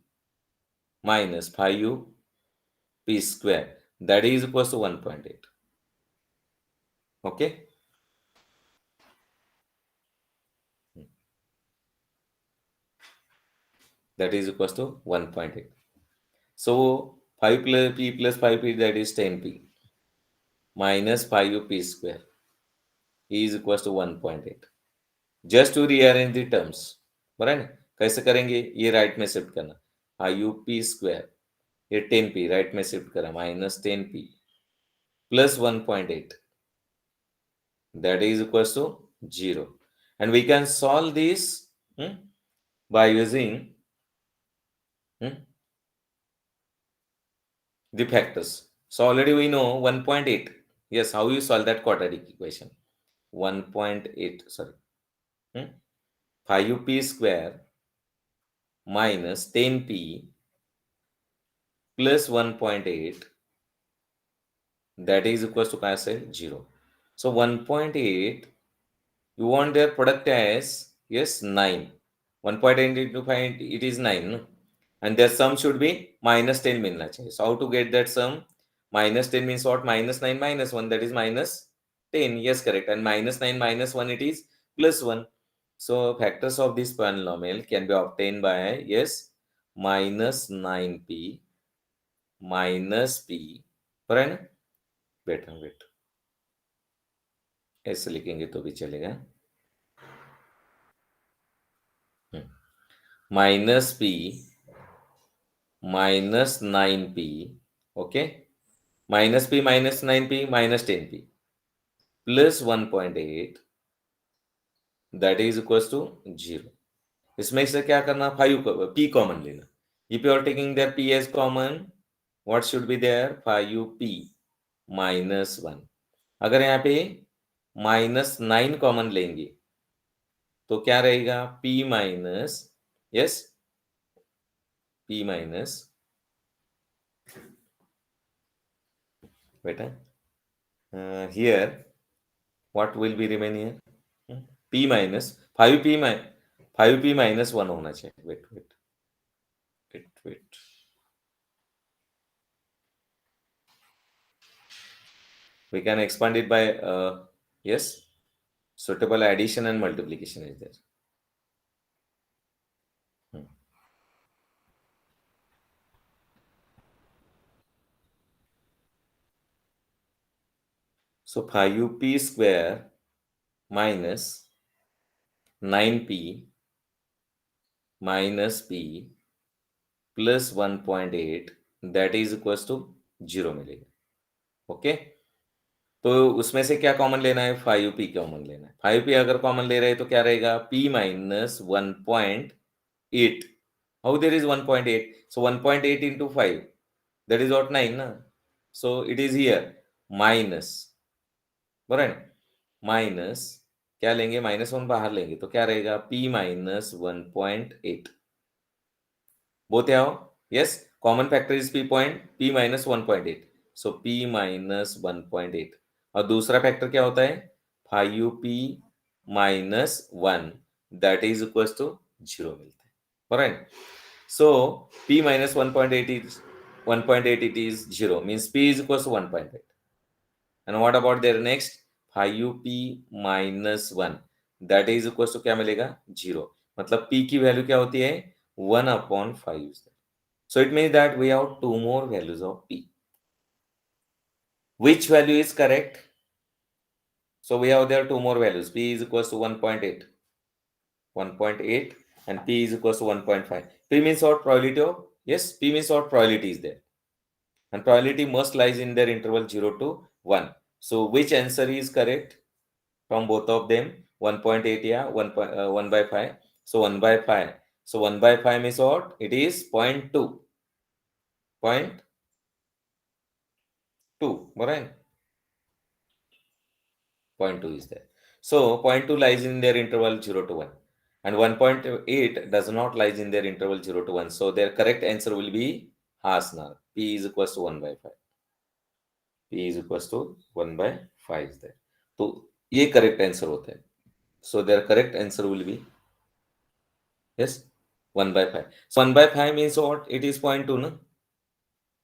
minus 5p square. That is equals to 1.8. Okay. That is equals to 1.8. So 5 plus p plus 5p, that is 10p minus 5p square is equals to 1.8. Just to rearrange the terms, बराबर है. कैसे करेंगे? ये right में shift करना. 5p square, ये 10p right में shift करा, minus 10p plus 1.8, that is equals to 0. And we can solve this by using the factors. So already we know 1.8. Yes, how you solve that quadratic equation? 1.8, sorry. 5p square minus 10p plus 1.8, that is equals to काय असेल? 0. So 1.8, you want their product as, yes, 9. 1.8 into 5, it is 9. No? And their sum should be minus 10 मिलना चाहिए. So how to get that sum? Minus 10 means what? Minus 9 minus 1, that is minus 10. Yes, correct. And minus 9 minus 1, it is plus 1. So factors of this polynomial can be obtained by, yes, minus 9p minus p. पर है ना? Wait ऐसे लिखेंगे तो भी चलेगा. Minus p minus 9p, okay, minus p minus 9p minus 10p plus 1.8, that is equals to 0. इसमें से क्या करना? 5 p कॉमन लेना. If you are taking their p as common, what should be there? 5p minus 1. अगर यहाँ पे minus 9 common लेंगे तो क्या रहेगा? p minus, yes, p minus, बेटा here what will be remain here? p minus 5p minus 1 होना चाहिए. Wait we can expand it by yes, suitable addition and multiplication is there. So 5p square minus 9p minus p plus 1.8, that is equals to 0 मिलेगा. Okay. तो उसमें से क्या common लेना है? 5p common लेना है. 5p अगर कॉमन ले रहे हैं तो क्या रहेगा? p minus 1.8. How there is 1.8? So 1.8 into 5, that is what? 9 na? So it is here minus, right? Minus क्या लेंगे, -1 बाहर लेंगे तो क्या रहेगा, p माइनस 1.8. बोथ आओ, yes, common factor is p minus 1.8. So p minus 1.8. और दूसरा फैक्टर क्या होता है, 5p minus 1, that is equal to 0 मिलता है. Right. So p minus 1.8 is 1.8, it is 0, means p is equals to 1.8. And what about their next, 5p minus 1, that is equals to क्या मिलेगा, 0. मतलब p की value क्या होती है, 1/5. So it means that we have two more values of p. Which value is correct? So we have there two more values. P is equals to 1.8. 1.8 and p is equals to 1.5. P means what, probability of, yes, p means what, probability is there. And probability must lies in their interval 0 to 1. So which answer is correct from both of them? 1.8, yeah, 1 by 5. So 1 by 5. So 1 by 5 means what? It is 0.2. 0.2, right? 0.2 is there. So 0.2 lies in their interval 0 to 1. And 1.8 does not lies in their interval 0 to 1. So their correct answer will be Hasna. P is equals to 1 by 5. P is equals to 1 by 5 is there. तो ये correct answer होता है. So their correct answer will be, yes, 1 by 5. So 1 by 5 means what? It is 0.2, no?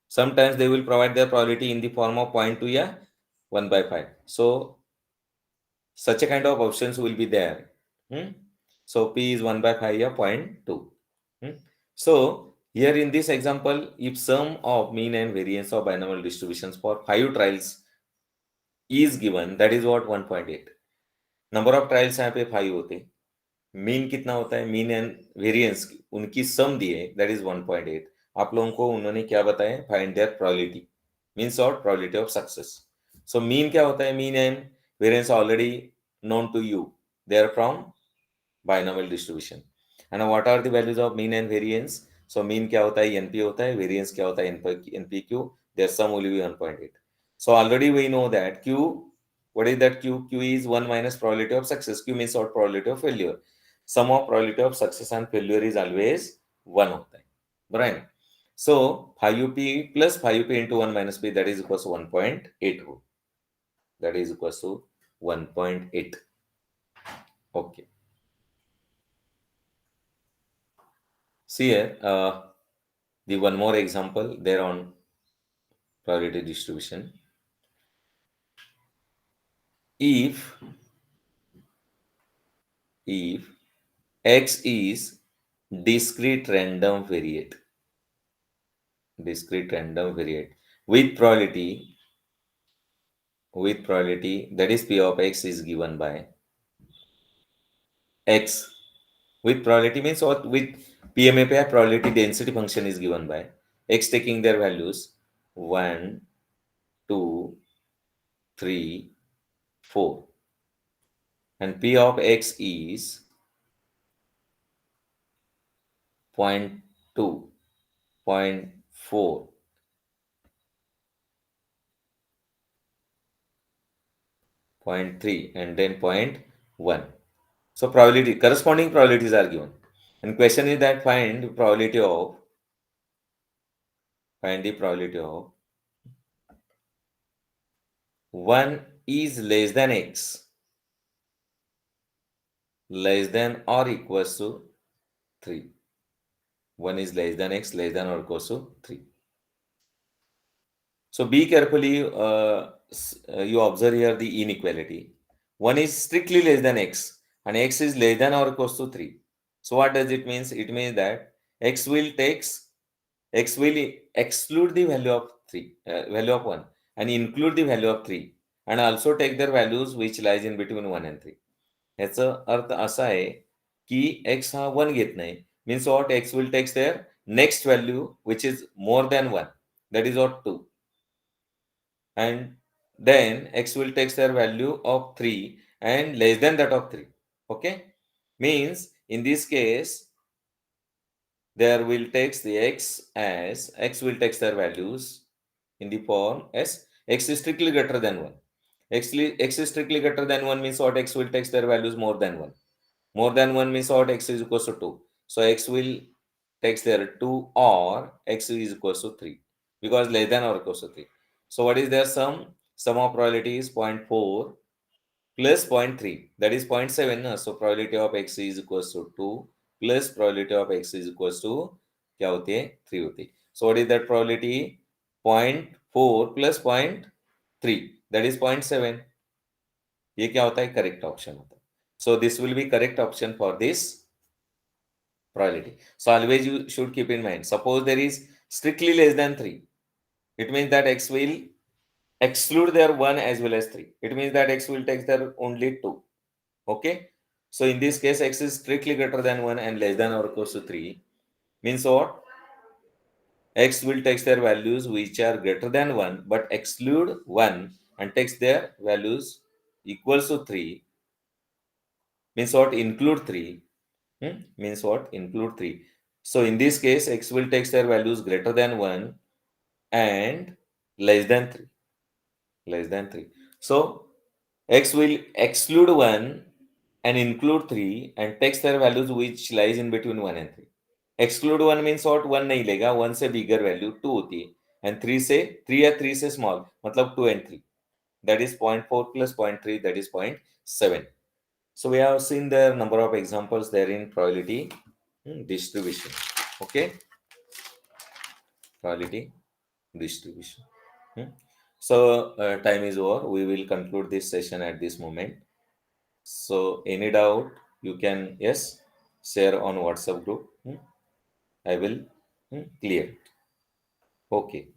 Sometimes they will provide their probability in the form of 0.2, yeah, 1 by 5. So such a kind of options will be there. Hmm? So P is 1 by 5, yeah, 0.2. Hmm? So here in this example, if sum of mean and variance of binomial distributions for 5 trials is given, that is what, 1.8. Number of trials यहाँ पे 5 होते हैं. Mean कितना होता है, mean and variance उनकी सम दी है, that is 1.8. आप लोगों को उन्होंने क्या बताया, फाइंड देयर प्रोबेबिलिटी, मींस और probability of success. So mean क्या होता है, mean and variance already known to you, they are from binomial distribution. And what are the values of mean and variance. So mean क्या होता है, NP होता है, variance क्या होता है, npq. Their sum will be 1.8. So already we know that q, what is that q, q is 1 minus probability of success. Q means what, probability of failure. Sum of probability of success and failure is always 1 होता है, right? So 5p plus 5p into 1 minus p, that is equals to 1.8 rule. That is equals to 1.8. Okay. See here, the one more example there on probability distribution. If x is discrete random variate with probability, that is p of x is given by x with probability, means what, with PMAPI probability density function is given by x taking their values 1, 2, 3, 4, and p of x is 0.2, 0.4, 0.3, and then 0.1. So probability, corresponding probabilities are given, and question is that find the probability of 1 is less than x, less than or equals to 3. 1 is less than x, less than or equals to 3. So be carefully, you observe here the inequality. 1 is strictly less than x and x is less than or equals to 3. So what does it mean? It means that x will exclude the value of 3, value of 1, and include the value of 3, and also take their values which lies in between 1 and 3. याचा अर्थ असा आहे की x हा 1 घेत नाही, means what, x will take their next value which is more than 1, that is what, 2, and then x will take their value of 3 and less than that of 3. Okay, means in this case there will takes the x will take their values in the form as x is strictly greater than 1, X is strictly greater than 1 means what? X will take their values more than 1. More than 1 means what? X is equals to 2. So X will takes their 2 or X is equals to 3 because less than or equals to 3. So what is their sum? Sum of probability is 0.4 plus zero point 0.3, that is 0.7 ना? So probability of X is equals to 2 plus probability of X is equals to क्या होती है? 3 होती है. So what is that probability? 0.4 plus zero point 0.3, that is 0.7. ये क्या होता है? करेक्ट ऑप्शन होता है. So this will be correct option for this probability. So always you should keep in mind, suppose there is strictly less than 3, it means that X will exclude their 1 as well as 3. It means that X will take their only 2. Okay, so in this case X is strictly greater than 1 and less than or equals to 3, means what? X will take their values which are greater than 1 but exclude 1 and takes their values equals to 3, means what? Include 3. Means what? Include 3. So in this case X will take their values greater than 1 and less than 3. Less than 3. So X will exclude 1 and include 3 and takes their values which lies in between 1 and 3. Exclude 1 means what? 1 नहीं लेगा, 1 से bigger value 2 होती है and 3 से 3 या 3 से small मतलब 2 and 3, that is 0.4 plus 0.3, that is 0.7. So we have seen the number of examples there in probability distribution. Okay, probability distribution. So time is over. We will conclude this session at this moment. So any doubt you can, yes, share on WhatsApp group. I will clear it. Okay.